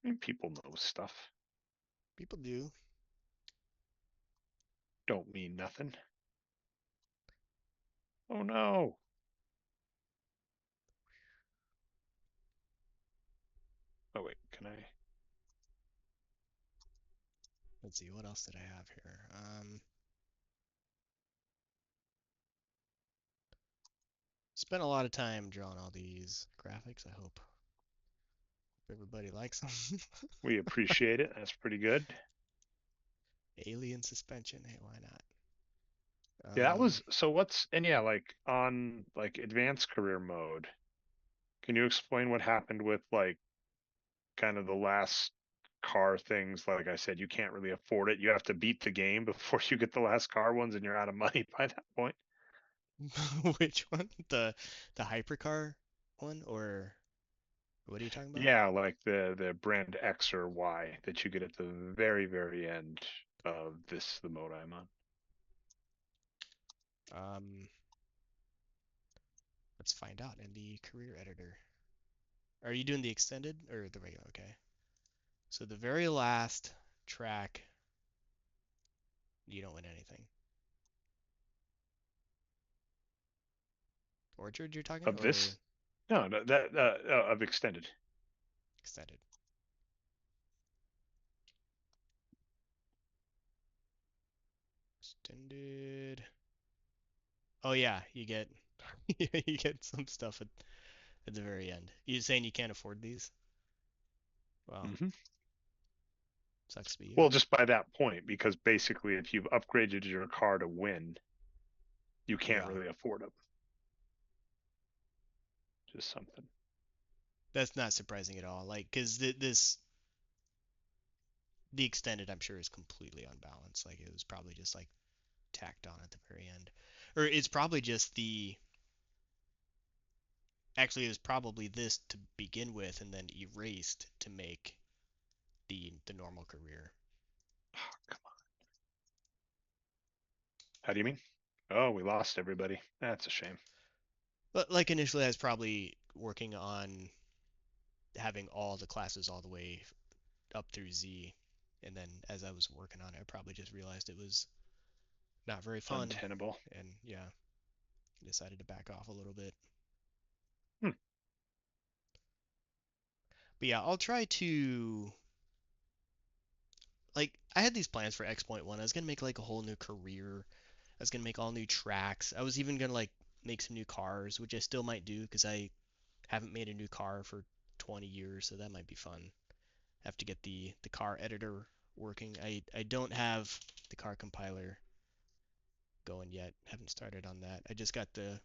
I mean, people know stuff. People do. Don't mean nothing. Oh no. Oh wait, can I? Let's see, what else did I have here? Spent a lot of time drawing all these graphics. I hope everybody likes them. We appreciate it. That's pretty good. Alien suspension. Hey, why not? Yeah, that was so. What's and yeah, like on like advanced career mode. Can you explain what happened with like kind of the last car things? Like I said, you can't really afford it. You have to beat the game before you get the last car ones, and you're out of money by that point. Which one? The hypercar one, or what are you talking about? Yeah, like the brand X or Y that you get at the very end of the mode I'm on. Um, let's find out in the career editor. Are you doing the extended or the regular? Okay. So the very last track, you don't win anything. Orchard, you're talking, Of or this? No, no, that of extended. extended? Extended. Oh yeah, you get you get some stuff at the very end. You saying you can't afford these? Well, Hmm. sucks to be you. Well, just by that point, because basically, if you've upgraded your car to win, you can't Yeah, really afford them. Just something. that's not surprising at all. Like, cause the extended, I'm sure, is completely unbalanced. Like, it was probably just like tacked on at the very end, or it's probably just the. Actually, it was probably this to begin with, and then erased to make the normal career. Oh, come on. How do you mean? Oh, we lost everybody. That's a shame. But like initially, I was probably working on having all the classes all the way up through Z, and then as I was working on it, I probably just realized it was not very fun, Untenable. and yeah, decided to back off a little bit. Hmm. But yeah, I'll try to like I had these plans for X.1. I was gonna make like a whole new career. I was gonna make all new tracks. I was even gonna like make some new cars, which I still might do because I haven't made a new car for 20 years, so that might be fun. I have to get the car editor working. I don't have the car compiler going yet. Haven't started on that. I just got the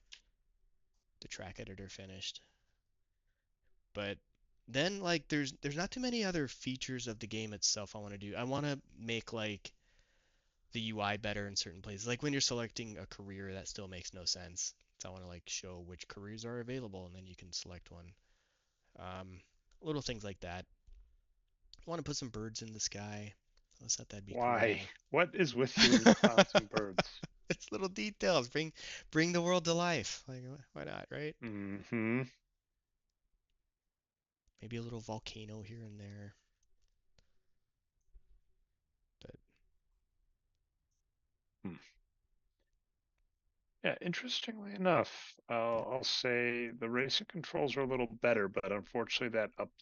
track editor finished. But then like there's not too many other features of the game itself I want to do. I want to make like the UI better in certain places. Like when you're selecting a career, that still makes no sense. So I want to like show which careers are available, and then you can select one. Um, little things like that. I want to put some birds in the sky. So I thought that'd be Why? cool. What is with you and clouds and birds? It's little details. Bring the world to life. Like why not, right? Hmm. Maybe a little volcano here and there. But Hmm. Yeah, interestingly enough, I'll say the racing controls are a little better, but unfortunately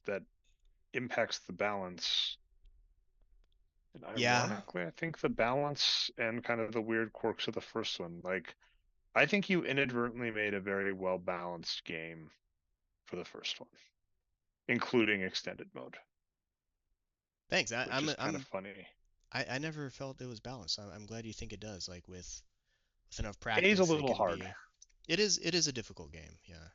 that impacts the balance. And yeah, ironically, I think the balance and kind of the weird quirks of the first one, like I think you inadvertently made a very well balanced game for the first one, including extended mode. Thanks. which is kind of funny. I never felt it was balanced. I'm glad you think it does. Like with enough A's a practice, it little can hard. be. It is a difficult game. Yeah.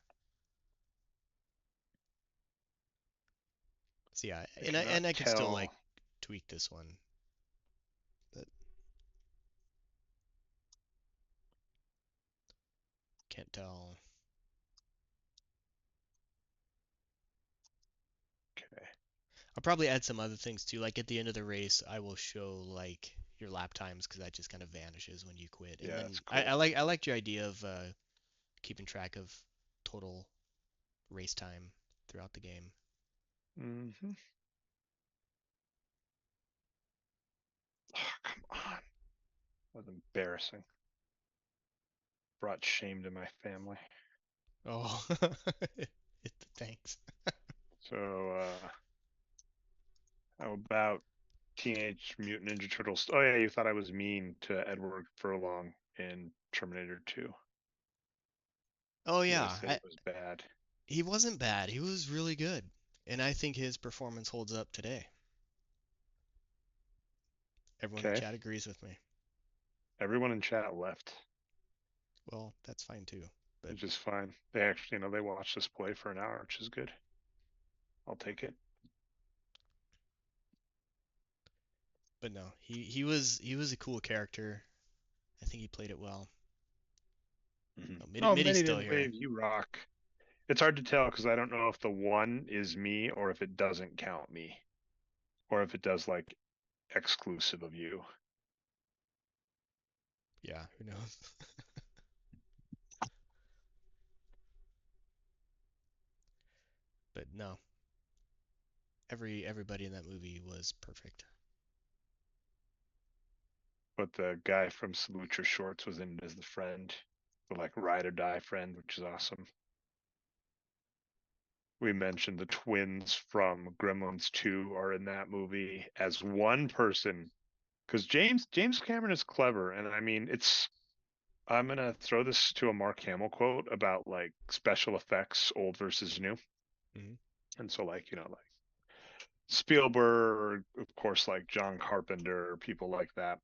So yeah, I cannot and I could still like tell. tweak this one, but can't tell. Okay. I'll probably add some other things too. Like at the end of the race, I will show like your lap times because that just kind of vanishes when you quit. And Yeah, that's then cool. I liked your idea of keeping track of total race time throughout the game. Hmm. Oh, come on. That was embarrassing. Brought shame to my family. Oh, thanks. So, how about Teenage Mutant Ninja Turtles? Oh yeah, you thought I was mean to Edward Furlong in Terminator 2. Oh You guys yeah, said he was bad. he wasn't bad. He was really good, and I think his performance holds up today. Everyone in Okay. chat agrees with me. Everyone in chat left, Well, that's fine too. But which is fine. They actually, they watched us play for an hour, which is good. I'll take it. but no, he was a cool character. I think he played it well. Oh, Oh, Mitty's many still didn't here. wave. You rock. It's hard to tell because I don't know if the one is me or if it doesn't count me, or if it does like exclusive of you. Yeah, who knows? But no, everybody in that movie was perfect. But the guy from Salute Your Shorts was in it as the friend, the like ride or die friend, which is awesome. We mentioned the twins from Gremlins 2 are in that movie as one person because James Cameron is clever, and I mean it's. I'm gonna throw this to a Mark Hamill quote about like special effects, old versus new, Hmm. and so like like Spielberg, of course, like John Carpenter, people like that,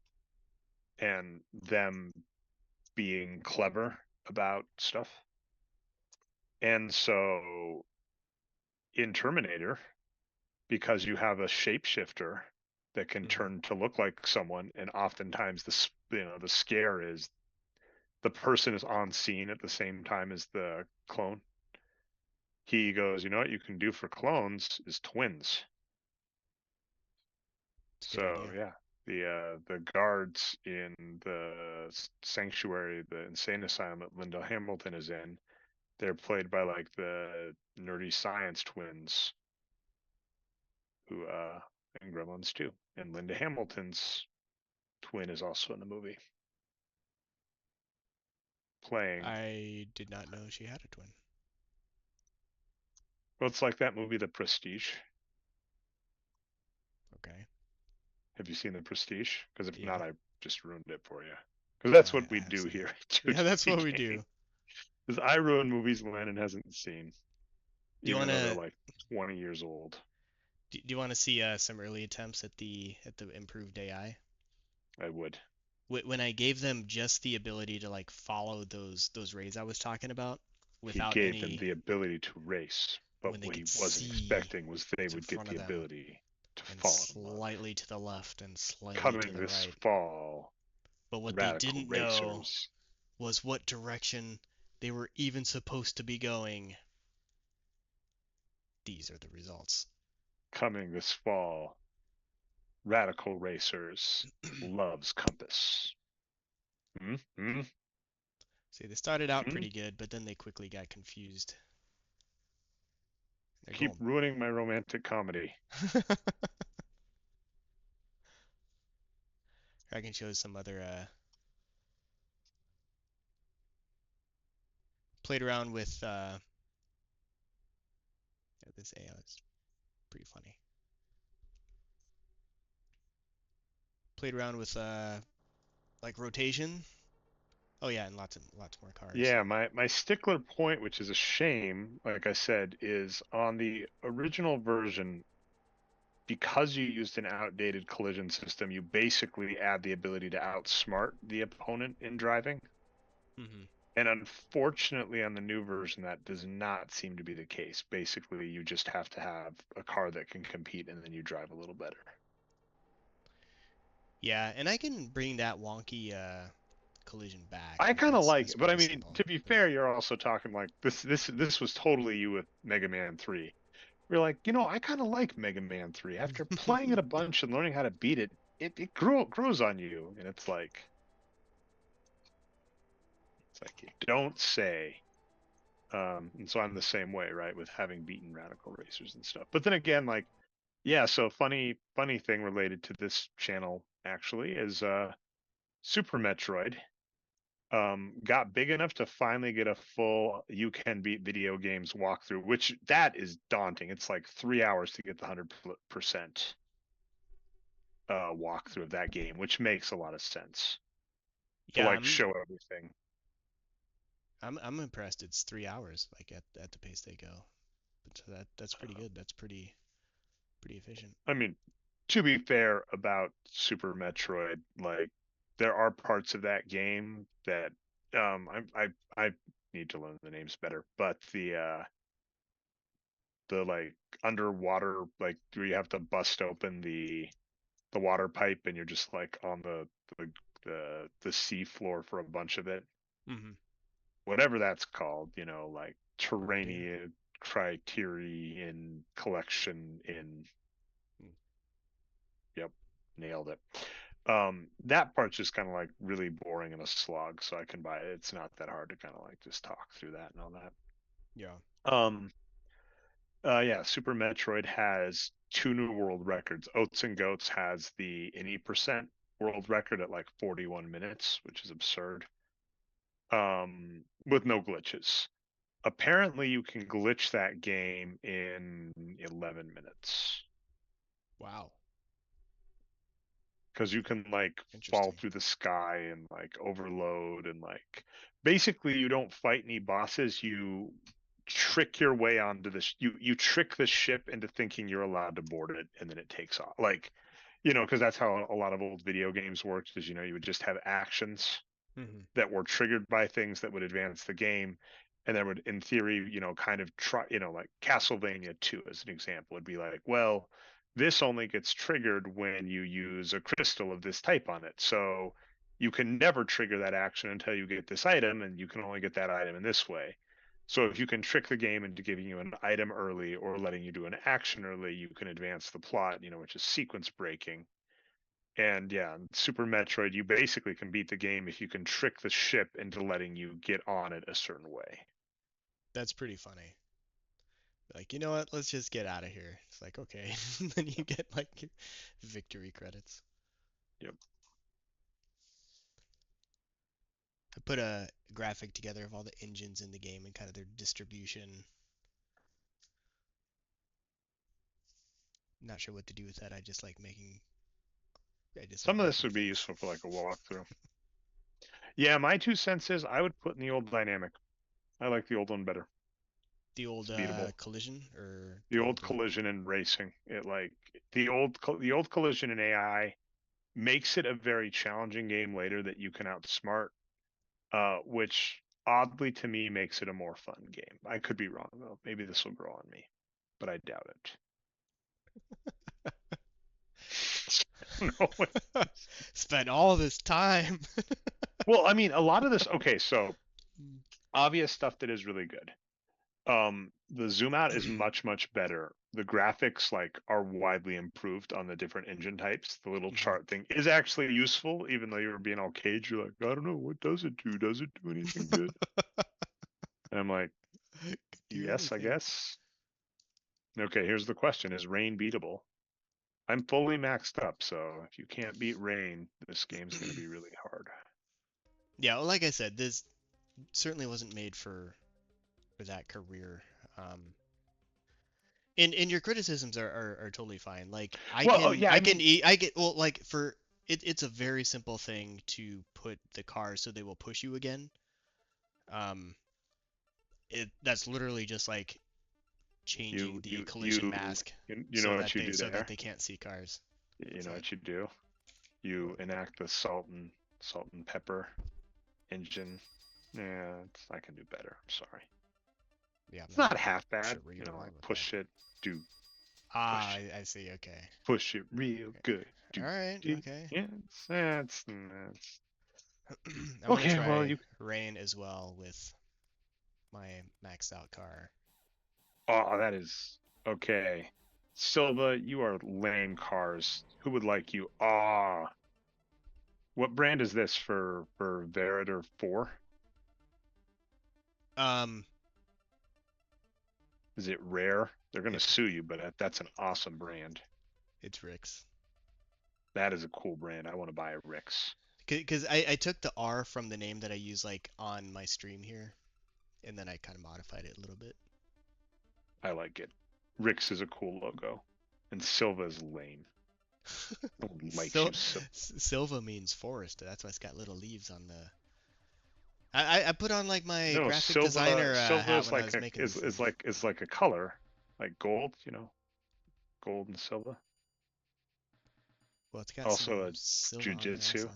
and them being clever about stuff. And so in Terminator, because you have a shapeshifter that can Hmm. turn to look like someone, and oftentimes the scare is the person is on scene at the same time as the clone. He goes, you know what you can do for clones is twins. It's a good So idea. yeah, the guards in the sanctuary, the insane asylum that Linda Hamilton is in, they're played by like the nerdy science twins who in Gremlins too. And Linda Hamilton's twin is also in the movie playing. I did not know she had a twin. Well, it's like that movie, The Prestige. Okay. Have you seen The Prestige? Because if not, Yeah. I just ruined it for you. Because No, that's what we I have do seen here it. at Yeah, that's what 2GT we Game. do. Because I ruin movies Landon hasn't seen, Do you even though they're wanna like 20 years old. do you want to see some early attempts at the improved AI? I would. When I gave them just the ability to like follow those rays I was talking about He without gave them any the ability to race, when but they what he could wasn't see expecting was they what's in would get front the of them ability to and fall in love. slightly to the left and slightly to Coming the this right. fall, But what they Radical didn't know Racers. was what direction they were even supposed to be going. These are the results. Coming this fall, Radical Racers loves Compass. Hmm. Hmm. See, they started out Hmm. pretty good, but then they quickly got confused. They're Keep going. ruining my romantic comedy. I can show some other played around with this AI. It's pretty funny. Played around with like rotation. Oh yeah, and lots more cars. Yeah, my stickler point, which is a shame, like I said, is on the original version. because you used an outdated collision system, you basically add the ability to outsmart the opponent in driving. Hmm. And unfortunately, on the new version, that does not seem to be the case. Basically, you just have to have a car that can compete, and then you drive a little better. Yeah, and I can bring that wonky collision back. I Like kind of like that's it, but I pretty mean, simple. to be But fair, you're also talking like this was totally you with Mega Man 3. You're like, I kind of like Mega Man 3. After playing it a bunch and learning how to beat it, it grows on you, and it's like you don't say. And so I'm the same way, right, with having beaten Radical Racers and stuff. But then again, like, yeah, so funny thing related to this channel actually is Super Metroid got big enough to finally get a full you can beat video games walkthrough, which that is daunting. It's like 3 hours to get the 100% walkthrough of that game, which makes a lot of sense to yeah, like show everything. I'm impressed. It's 3 hours, like at the pace they go. But so that's pretty Uh, good. That's pretty efficient. I mean, to be fair about Super Metroid, like there are parts of that game that I need to learn the names better, but the like underwater, like where you have to bust open the water pipe and you're just like on the sea floor for a bunch of it, Hmm. whatever that's called, like Yeah. terrainian criterion collection in. Mm. Yep, nailed it. That part's just kind of like really boring and a slog, so I can buy it. It's not that hard to kind of like just talk through that and all that. Yeah. Um, yeah, Super Metroid has two new world records. Oats and Goats has the any percent world record at like 41 minutes, which is absurd. With no glitches. Apparently, you can glitch that game in 11 minutes. Wow. Because you can like fall Interesting. through the sky and like overload and like basically you don't fight any bosses. You trick your way onto this. You trick the ship into thinking you're allowed to board it, and then it takes off. Like, because that's how a lot of old video games worked. Is you would just have actions Hmm. that were triggered by things that would advance the game. And that would, in theory, kind of try, like Castlevania 2 as an example, would be like, well, this only gets triggered when you use a crystal of this type on it. So you can never trigger that action until you get this item, and you can only get that item in this way. So if you can trick the game into giving you an item early or letting you do an action early, you can advance the plot, which is sequence breaking. And yeah, Super Metroid, you basically can beat the game if you can trick the ship into letting you get on it a certain way. That's pretty funny. Like, you know what? Let's just get out of here. It's like, okay. Then you get like your victory credits. Yep. I put a graphic together of all the engines in the game and kind of their distribution. Not sure what to do with that. I just like Some of this making would be things. useful for like a walkthrough. Yeah, my 2 cents is I would put in the old dynamic. I like the old one better. The old It's beatable. collision or The the old old collision and racing. It like the old collision and AI makes it a very challenging game later that you can outsmart, which oddly to me makes it a more fun game. I could be wrong though. Maybe this will grow on me, but I doubt it. No. spent all this time. Well, I mean, a lot of this. Okay, so obvious stuff that is really good. The zoom out is much better. The graphics like are widely improved on the different engine types. The little Mhm. chart thing is actually useful, even though you were being all caged. You're like, I don't know, what does it do? Does it do anything good? And I'm like, Could do yes, I anything. guess. Okay, here's the question: is Rain beatable? I'm fully maxed up, so if you can't beat Rain, this game's going to be really hard. Yeah, well, like I said, this certainly wasn't made for that career. Um, and your criticisms are totally fine. Like Well, oh yeah, I mean, I get well like for it's a very simple thing to put the cars so they will push you again. Um, that's literally just like changing You the you collision you mask you know what you do so that there? they can't see cars. You What's know that? what you do? You What? enact the salt and pepper engine. Yeah, I can do better. I'm sorry. Yeah, I'm It's not not half sure bad. where you You were know, going like with that. push it, do Ah, push it, I see. Okay. push it real Okay. good. All Do right. do. Okay. Yeah, it's I want to okay. Well, try you. rain as well with my maxed out car. Oh, that is okay. Silva, you are lame cars. Who would like you? Ah, what brand is this for Veritor 4? Um, Is it rare? They're gonna it sue you, but that's an awesome brand. it's Rick's. That is a cool brand. I want to buy a Rix. Because I took the R from the name that I use like on my stream here, and then I kind of modified it a little bit. I like it. Rix is a cool logo, and Silva is lame. No one likes So you, Silva. Silva means forest. That's why it's got little leaves on the. I put on like my No, graphic Silva designer Silva hat is when I like was a making this thing. is like a color, like gold. You know, gold and silver. Well, it's got Also some a silver on there jujitsu. also.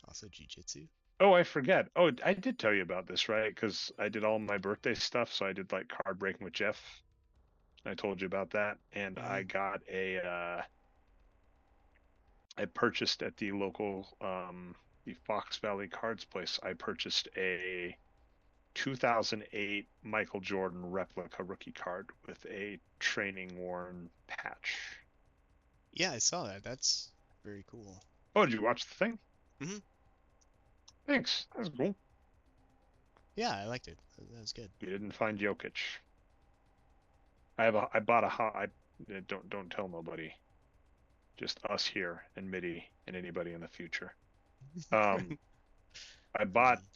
Also jujitsu. Oh, I forget. Oh, I did tell you about this, right? Because I did all my birthday stuff. So I did like card breaking with Jeff. I told you about that, and Hmm. I got I purchased at the local the Fox Valley Cards place. I purchased a 2008 Michael Jordan replica rookie card with a training worn patch. Yeah, I saw that. That's very cool. Oh, did you watch the thing? Hmm. Thanks. That's cool. Yeah, I liked it. That was good. You didn't find Jokic. I bought a don't tell nobody. Just us here and Mitty and anybody in the future. Um, I bought Hmm.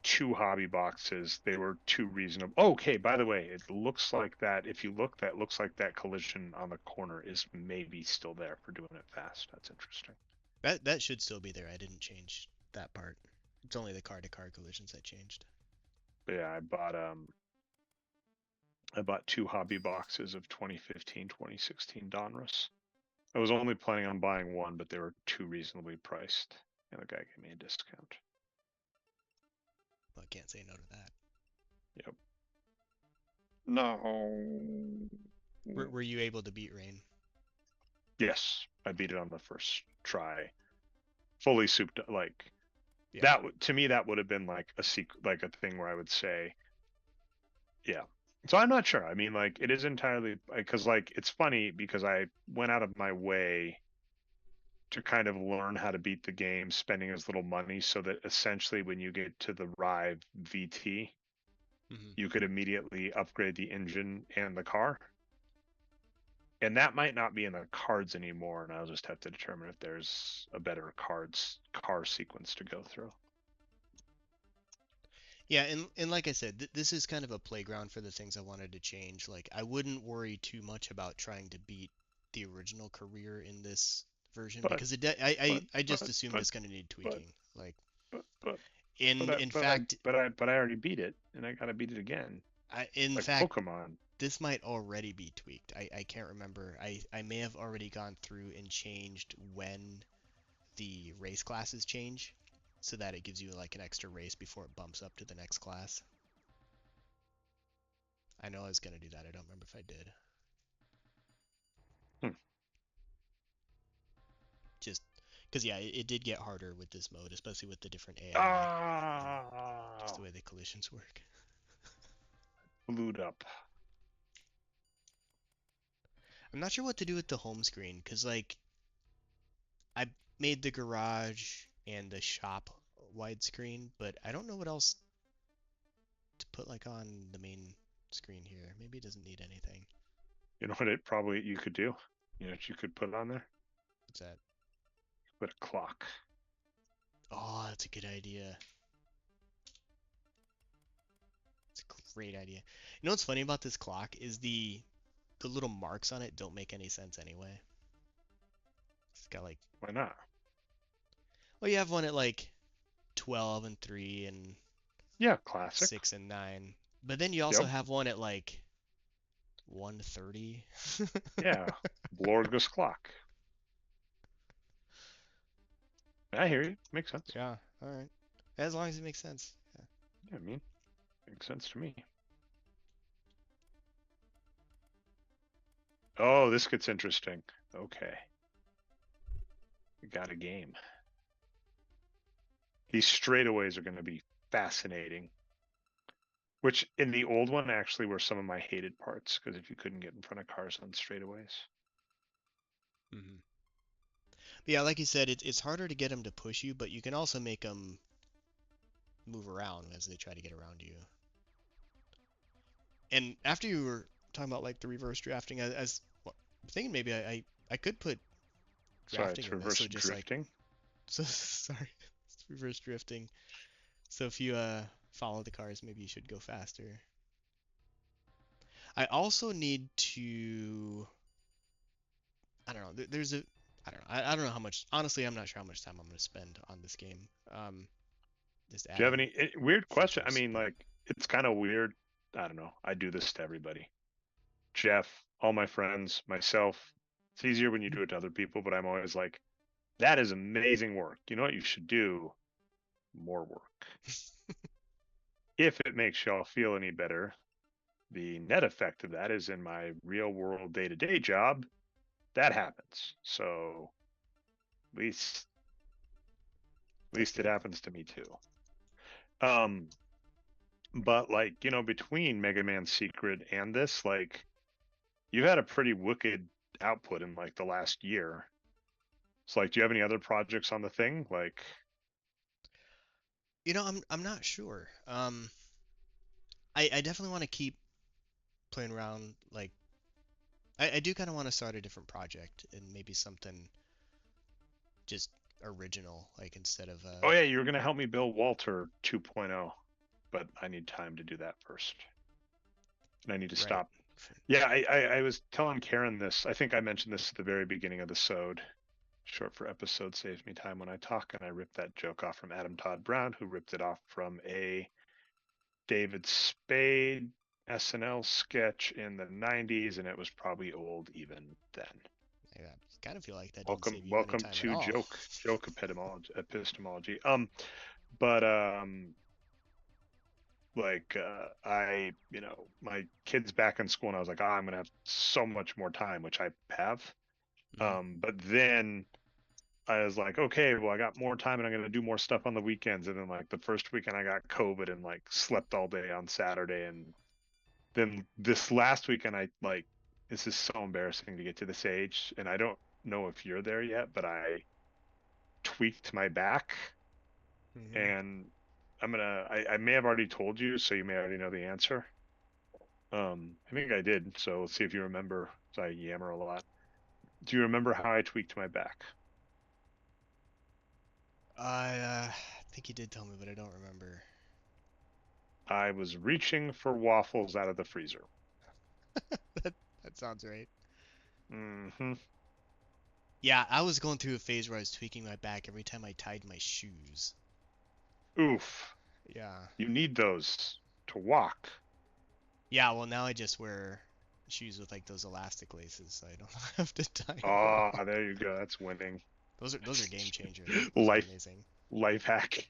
two hobby boxes. They were too reasonable. Oh, okay, by the way, it looks like that. If you look, that looks like that collision on the corner is maybe still there for doing it fast. That's interesting. That should still be there. I didn't change that part. It's only the car-to-car collisions that changed. But yeah, I bought two hobby boxes of 2015, 2016 Donruss. I was only planning on buying one, but they were too reasonably priced, and the guy gave me a discount. Well, I can't say no to that. Yep. No. Were you able to beat Rain? Yes, I beat it on the first try, fully souped up. Like Yeah. that to me, that would have been like a secret, like a thing where I would say, yeah. So I'm not sure. I mean, like it is entirely because like it's funny because I went out of my way to kind of learn how to beat the game, spending as little money, so that essentially when you get to the Rive VT, Hmm. you could immediately upgrade the engine and the car. And that might not be in the cards anymore, and I'll just have to determine if there's a better car sequence to go through. Yeah, and like I said, this is kind of a playground for the things I wanted to change. Like, I wouldn't worry too much about trying to beat the original career in this version But because but I just but assumed but it's going to need but tweaking. Like, but but in fact, but I already beat it, and I gotta beat it again, in like fact, Pokemon. this might already be tweaked. I can't remember. I may have already gone through and changed when the race classes change so that it gives you like an extra race before it bumps up to the next class. I know I was gonna do that. I don't remember if I did. Hmm. Just because yeah, it did get harder with this mode, especially with the different AI and just Ah, the way the collisions work. glued up. I'm not sure what to do with the home screen because like I made the garage and the shop widescreen, but I don't know what else to put like on the main screen here. Maybe it doesn't need anything. You know what it probably you could do? You know what you could put on there? What's that? Put a clock. Oh, that's a good idea. It's a great idea. You know what's funny about this clock is the little marks on it don't make any sense anyway. It's got like, Why not? well, you have one at like 12 and 3 and Yeah, classic. 6 and 9. But then you also Yep. have one at like 130. Yeah, Blorgus clock. I hear you. Makes sense. Yeah, all right. As long as it makes sense. Yeah. Yeah, I mean, makes sense to me. Oh, this gets interesting. Okay, we got a game. These straightaways are going to be fascinating. Which in the old one actually were some of my hated parts because if you couldn't get in front of cars on straightaways. Hmm. Yeah, like you said, it's harder to get them to push you, but you can also make them move around as they try to get around you. And after you were talking about like the reverse drafting, well, I'm thinking maybe I could put Sorry, drafting it's in this, reverse so just like drifting. so sorry, it's reverse drifting. So if you follow the cars, maybe you should go faster. I also need to. I don't know. There's a. I don't know. I don't know how much. Honestly, I'm not sure how much time I'm going to spend on this game. Just Do you have adding any weird question? I features, mean, but like, it's kind of weird. I don't know. I do this to everybody. Jeff, all my friends, myself. It's easier when you do it to other people, but I'm always like, that is amazing work. You know what you should do? More work. If it makes y'all feel any better, the net effect of that is in my real world day to day job, that happens. So least at that's least it good. happens to me too. Um, but like, between Mega Man Secret and this, like, you've had a pretty wicked output in like the last year. So like, do you have any other projects on the thing? Like, I'm not sure. I definitely want to keep playing around. Like, I do kind of want to start a different project and maybe something just original, like instead of oh yeah, you were gonna help me build Walter 2.0, but I need time to do that first, and I need to right. stop. Yeah, I was telling Karen this. I think I mentioned this at the very beginning of the sode. Short for episode saves me time when I talk, and I ripped that joke off from Adam Todd Brown, who ripped it off from a David Spade SNL sketch in the 90s, and it was probably old even then. I kind of feel like that didn't Welcome, save you any welcome time at to all. joke epistemology. But like my kids back in school, and I was like, I'm gonna have so much more time, which I have. Hmm. But then I was like, okay, well, I got more time and I'm gonna do more stuff on the weekends. And then like the first weekend I got COVID and like slept all day on Saturday. And then this last weekend I like, this is so embarrassing to get to this age. And I don't know if you're there yet, but I tweaked my back Hmm. and I may have already told you, so you may already know the answer. I think I did. So let's see if you remember. So I yammer a lot. Do you remember how I tweaked my back? I think you did tell me, but I don't remember. I was reaching for waffles out of the freezer. that that sounds right. Hmm. Yeah, I was going through a phase where I was tweaking my back every time I tied my shoes. Oof. Yeah. You need those to walk. Yeah, well now I just wear shoes with like those elastic laces so I don't have to tie them at Ah, all. there you go. That's winning. Those are game changer. Those are life amazing. life hack.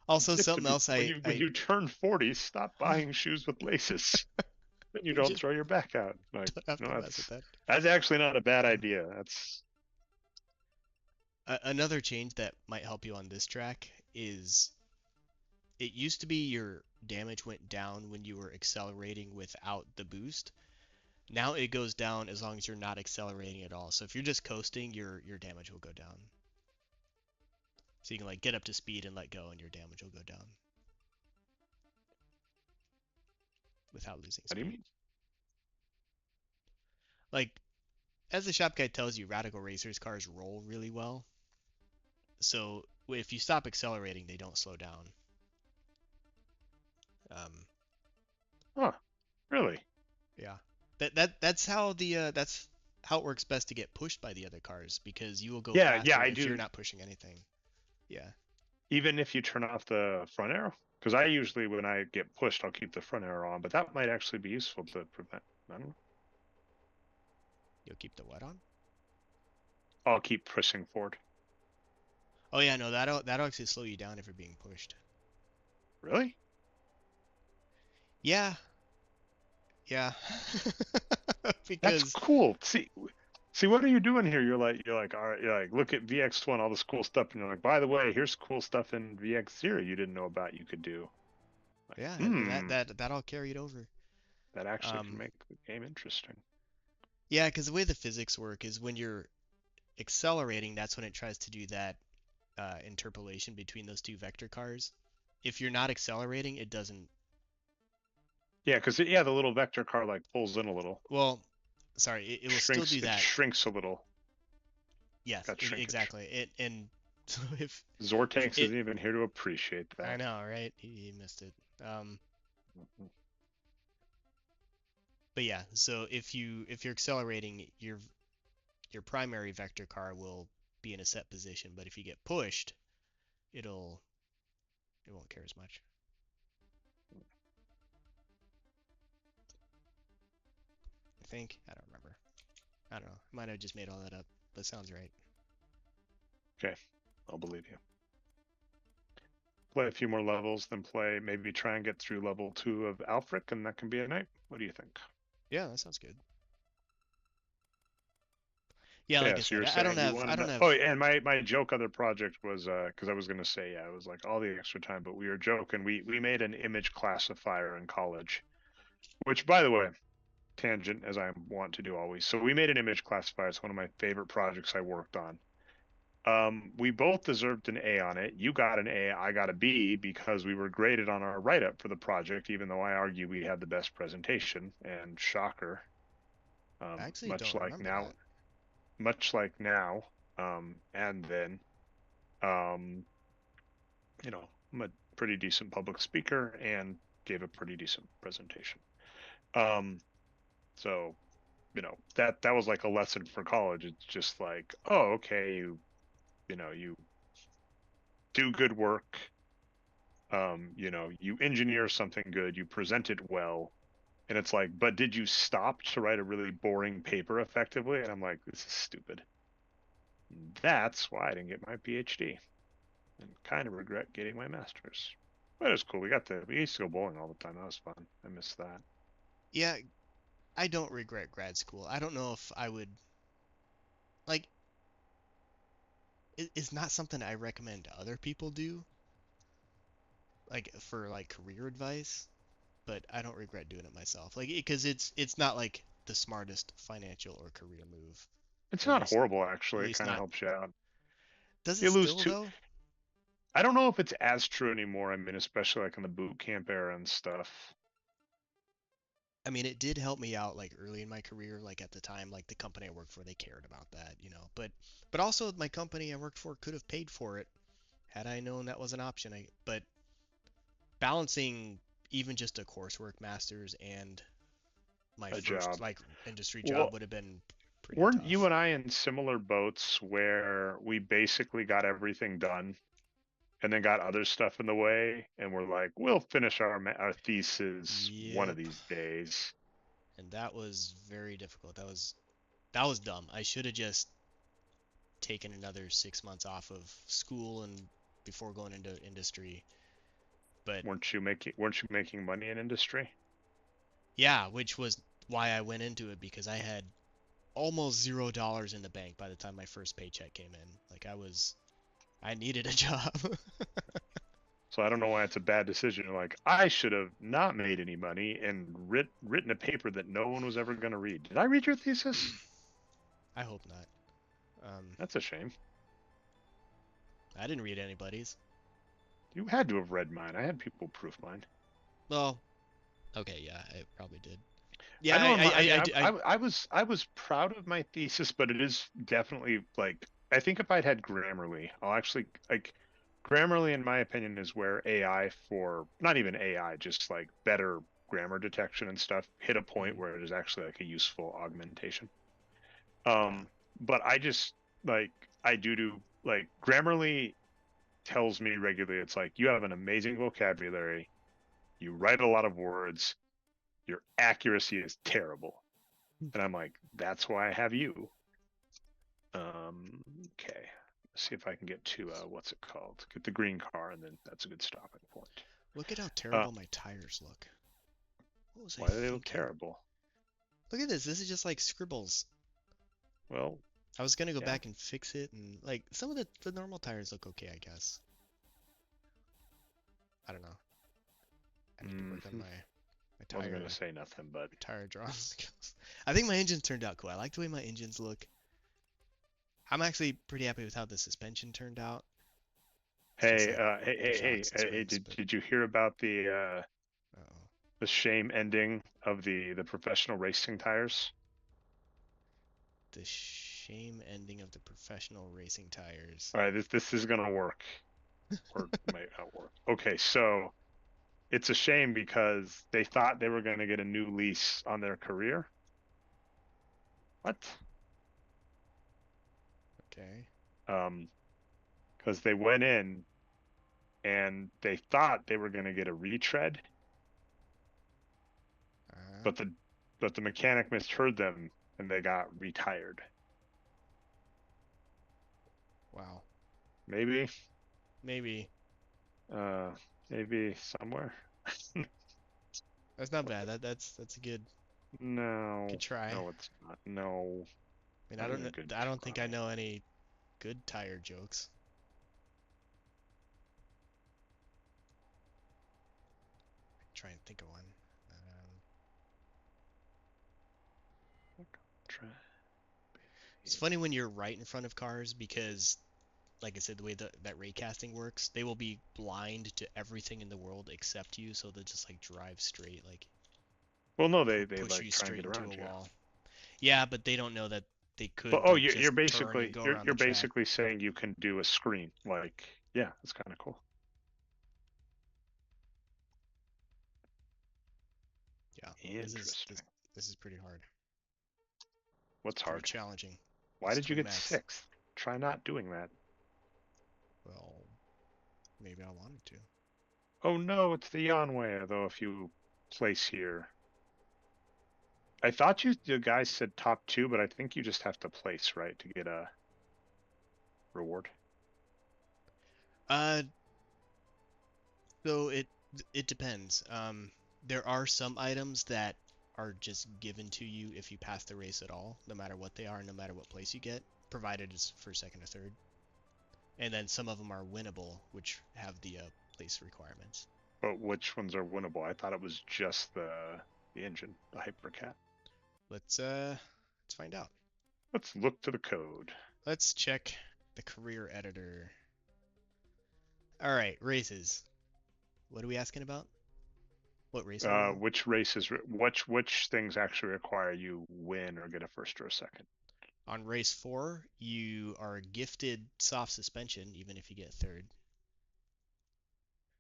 Also, Tip to something people else when I you I turn 40, stop buying shoes with laces. Then you you don't just throw your back out. Like, don't have no, to mess with that. that's actually not a bad idea. That's Another change that might help you on this track is it used to be your damage went down when you were accelerating without the boost. Now it goes down as long as you're not accelerating at all. So if you're just coasting, your damage will go down. So you can like get up to speed and let go, and your damage will go down without losing what do you speed. mean? Like as the shop guide tells you, Radical Racers cars roll really well. So if you stop accelerating, they don't slow down. Um, Huh? Really? yeah, that's how it works best to get pushed by the other cars because you will go Yeah, yeah, faster I if you're do. not pushing anything. Yeah. Even if you turn off the front arrow? Because I usually, when I get pushed, I'll keep the front arrow on, but that might actually be useful to prevent. I don't know. You'll keep the what on? I'll keep pushing forward. Oh yeah, no, that'll actually slow you down if you're being pushed. Really? Yeah, yeah. That's Because cool. See, what are you doing here? All right, you're like, look at VX1, all this cool stuff, and you're like, by the way, here's cool stuff in VX0 you didn't know about you could do. Like, yeah, that all carried over. that actually can Um, make the game interesting. yeah, because the way the physics work is when you're accelerating, that's when it tries to do that interpolation between those two vector cars. If you're not accelerating, it doesn't. Yeah, because the little vector car like pulls in a little, Well, sorry, it will still do it that. shrinks a little. Yes, Got shrinkage. exactly. And so if Zortanks it, isn't even here to appreciate I that. know, right? He missed it. Um, Mhm. but yeah, so if you're accelerating, your primary vector car will be in a set position, but if you get pushed, it'll it won't care as much. I think. I don't remember. I don't know. I might have just made all that up, but sounds right. Okay, I'll believe you. Play a few more levels, then maybe try and get through level 2 of Alfric, and that can be a night. What do you think? Yeah, that sounds good. Yeah, like Yeah, I so said, you're I don't saying you have I wanted don't to. Oh, have and my joke other project was because I was gonna say, yeah, it was like all the extra time, but we were joking. We made an image classifier in college, which, by the way, tangent as I want to do always. So we made an image classifier. It's one of my favorite projects I worked on. We both deserved an A on it. You got an A, I got a B because we were graded on our write-up for the project, even though I argue we had the best presentation. And shocker, I actually much don't like remember now, that. and then, um, I'm a pretty decent public speaker and gave a pretty decent presentation. Um, so that was like a lesson for college. It's just like, oh, okay, you do good work, you engineer something good, you present it well, and it's like, but did you stop to write a really boring paper effectively? And I'm like, this is stupid. That's why I didn't get my PhD, and kind of regret getting my master's. But it was cool. We used to go bowling all the time. That was fun. I miss that. Yeah, I don't regret grad school. I don't know if I would like it's not something I recommend other people do, like for like career advice, but I don't regret doing it myself. Like because it's not like the smartest financial or career move, It's or not horrible at actually. It least kind of not. helps you out. Does it You lose still two. though? I don't know if it's as true anymore. I mean, especially like in the boot camp era and stuff. I mean, it did help me out like early in my career, like at the time, like the company I worked for, they cared about that, you know. But also my company I worked for could have paid for it had I known that was an option. But balancing even just a coursework master's and my A first job. like industry job Well, would have been pretty weren't you tough. and I in similar boats where we basically got everything done and then got other stuff in the way, and we're like, we'll finish our thesis one of Yep. these days. And that was very difficult. That was dumb. I should have just taken another 6 months off of school and before going into industry. But Weren't you making money in industry? yeah, which was why I went into it because I had almost $0 in the bank by the time my first paycheck came in. Like I needed a job. So I don't know why it's a bad decision. Like, I should have not made any money and written a paper that no one was ever going to read. Did I read your thesis? I hope not. That's a shame. I didn't read anybody's. You had to have read mine. I had people proof mine. Well, okay, yeah, I probably did. I Yeah, know. I mean, I I was proud of my thesis, but it is definitely like, I think if I'd had Grammarly, I'll actually like Grammarly, in my opinion, is where AI, for not even AI, just like better grammar detection and stuff, hit a point mhm, where it is actually like a useful augmentation. yeah. Um, but I just like I do like Grammarly. tells me regularly, it's like, you have an amazing vocabulary, you write a lot of words, your accuracy is terrible. And I'm like, that's why I have you. Okay. Let's see if I can get to what's it called? Get the green car, and then that's a good stopping point. Look at how Uh, terrible my tires look. What was I why do they look thinking? terrible? Look at this. This is just like scribbles. Well, I was gonna go yeah. back and fix it, and like some of the normal tires look okay, I guess. I don't know. I need to work on Hmm. my Wasn't gonna tire say nothing, but tire drawing skills. I think my engine turned out cool. I like the way my engines look. I'm actually pretty happy with how the suspension turned out. It's just hey, like the shocks and hey, springs, did but you hear about uh-oh. the shame ending of the professional racing tires? The shame ending of the professional racing tires. All right, this is gonna work, or might not work. Okay, so it's a shame because they thought they were gonna get a new lease on their career. What? Okay. Because they went in and they thought they were gonna get a retread, Uh, but the mechanic misheard them and they got retired. wow. Maybe, Maybe. uh, maybe somewhere. That's not bad. That's a good No, try. no, it's not. No, I mean, not even a good I don't think I try. know any good tire jokes. Try and think of one. Try. It's funny when you're right in front of cars because, like I said, the way that raycasting works, they will be blind to everything in the world except you, so they'll just like drive straight, like Well, no, or they push like you try and straight get into a around you. wall. Yeah, but they don't know that they But could oh, like just turn and go around you're the track. basically saying you can do a screen. Like, yeah, it's kind of cool. Yeah, Interesting. this is pretty hard. What's It's pretty hard? challenging. Why It's did you twin get max. sixth? Try not doing that. Well, maybe I wanted to. Oh no, it's the Yan way. Though if you place here, I thought you guys said top two, but I think you just have to place right to get a reward. Uh, so it depends. There are some items that are just given to you if you pass the race at all, no matter what they are, no matter what place you get, provided it's first, second, or third. And then some of them are winnable, which have the place requirements. But which ones are winnable? I thought it was just the engine, the Hypercat. Let's find out. Let's look to the code. Let's check the career editor. All right, races. What are we asking about? What race are we on? Which races, which things actually require you win or get a first or a second? On race 4, you are gifted soft suspension, even if you get third.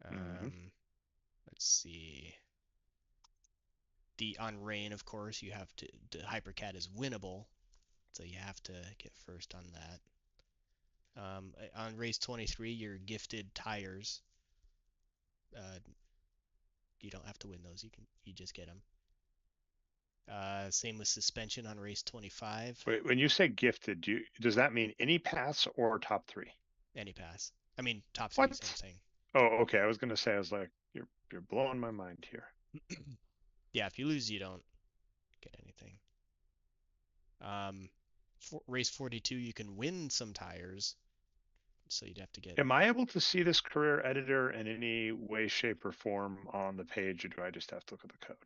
Mm-hmm. Let's see. The on rain, of course, you have to. The Hypercat is winnable, so you have to get first on that. On race 23, you're gifted tires. Uh, you don't have to win those. You just get them. Same with suspension on race 25. Wait, when you say gifted, does that mean any pass or top three? Any pass. I mean top three. Same What? thing. Oh, okay. I was gonna say, I was like, you're blowing my mind here. Yeah, if you lose, you don't get anything. For race 42, you can win some tires, so you'd have to get. Am I able to see this career editor in any way, shape, or form on the page, or do I just have to look at the code?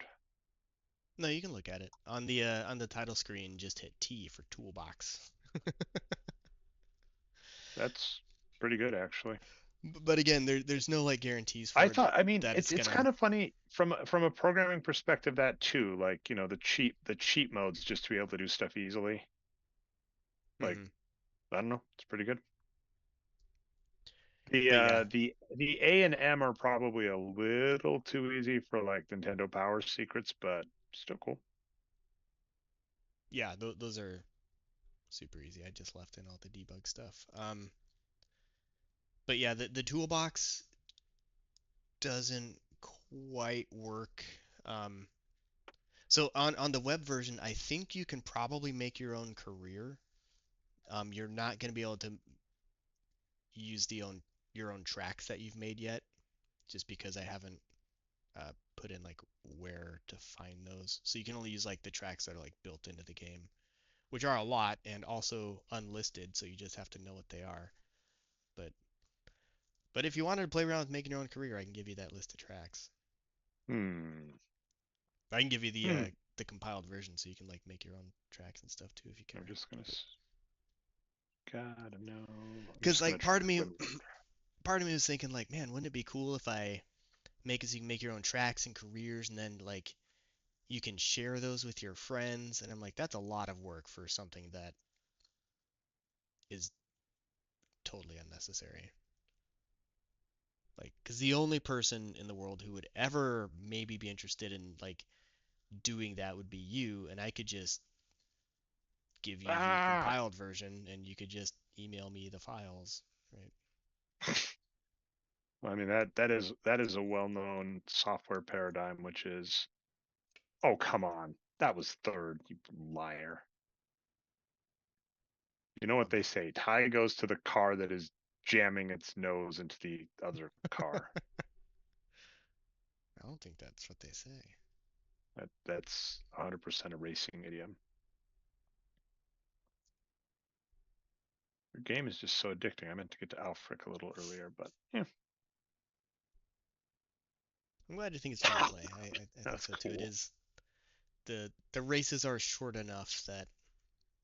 No, you can look at it on the title screen. Just hit T for toolbox. That's pretty good, actually. But again, there's no like guarantees I for it thought, I mean, that it's it's gonna. kind of funny from a programming perspective, that too, like, the cheat modes, just to be able to do stuff easily. Like, Hmm. I don't know, it's pretty good. But yeah, The A and M are probably a little too easy for like Nintendo Power secrets, but still cool. yeah, those are super easy. I just left in all the debug stuff. But yeah, the toolbox doesn't quite work. Um, so on the web version, I think you can probably make your own career. You're not going to be able to use your own tracks that you've made yet, just because I haven't put in like where to find those. So you can only use like the tracks that are like built into the game, which are a lot and also unlisted, so you just have to know what they are. But but if you wanted to play around with making your own career, I can give you that list of tracks. Hmm. I can give you Hmm. the compiled version so you can like make your own tracks and stuff too if you I'm care. just gonna. Gotta know. I'm Because just gonna like try and win. part of me was thinking like, man, wouldn't it be cool if I make it so you can make your own tracks and careers and then like you can share those with your friends? And I'm like, that's a lot of work for something that is totally unnecessary. Like, because the only person in the world who would ever maybe be interested in like doing that would be you, and I could just give you the Ah. compiled version and you could just email me the files, right? I mean that is a well-known software paradigm, which is, oh come on, that was third, you liar. You know what Um, they say? Tie goes to the car that is jamming its nose into the other car. I don't think that's what they say. That's 100% a racing idiom. Your game is just so addicting. I meant to get to Alfric a little earlier, but yeah, I'm glad you think it's fun to play. I think that's so too. It cool. is the races are short enough that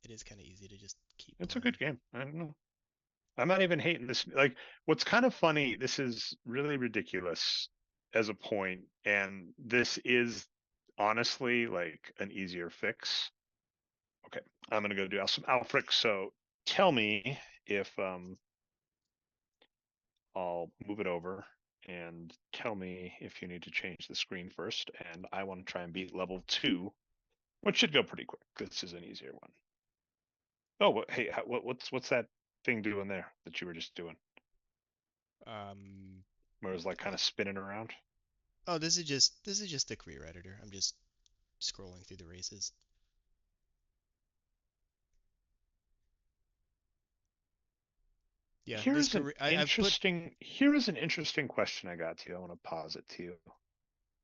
it is kind of easy to just keep It's a playing. good game. I don't know. I'm not even hating this. Like, what's kind of funny, this is really ridiculous as a point, and this is honestly like an easier fix. Okay, I'm gonna go do some Alfric. So tell me if I'll move it over and tell me if you need to change the screen first. And I want to try and beat level 2, which should go pretty quick. This is an easier one. Oh, hey, what's that thing doing there that you were just doing? Um, Where it was like kind oh, of spinning around? oh, this is just the career editor. I'm just scrolling through the races. Yeah, this career I've put Here is an interesting question I got to you. I want to pause it to you.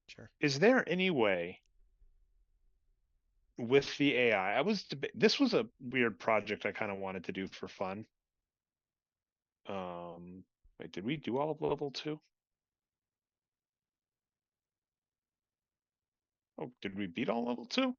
sure. Is there any way with the AI? This was a weird project I kind of wanted to do for fun. Wait, did we do all of level 2? Oh, did we beat all level 2?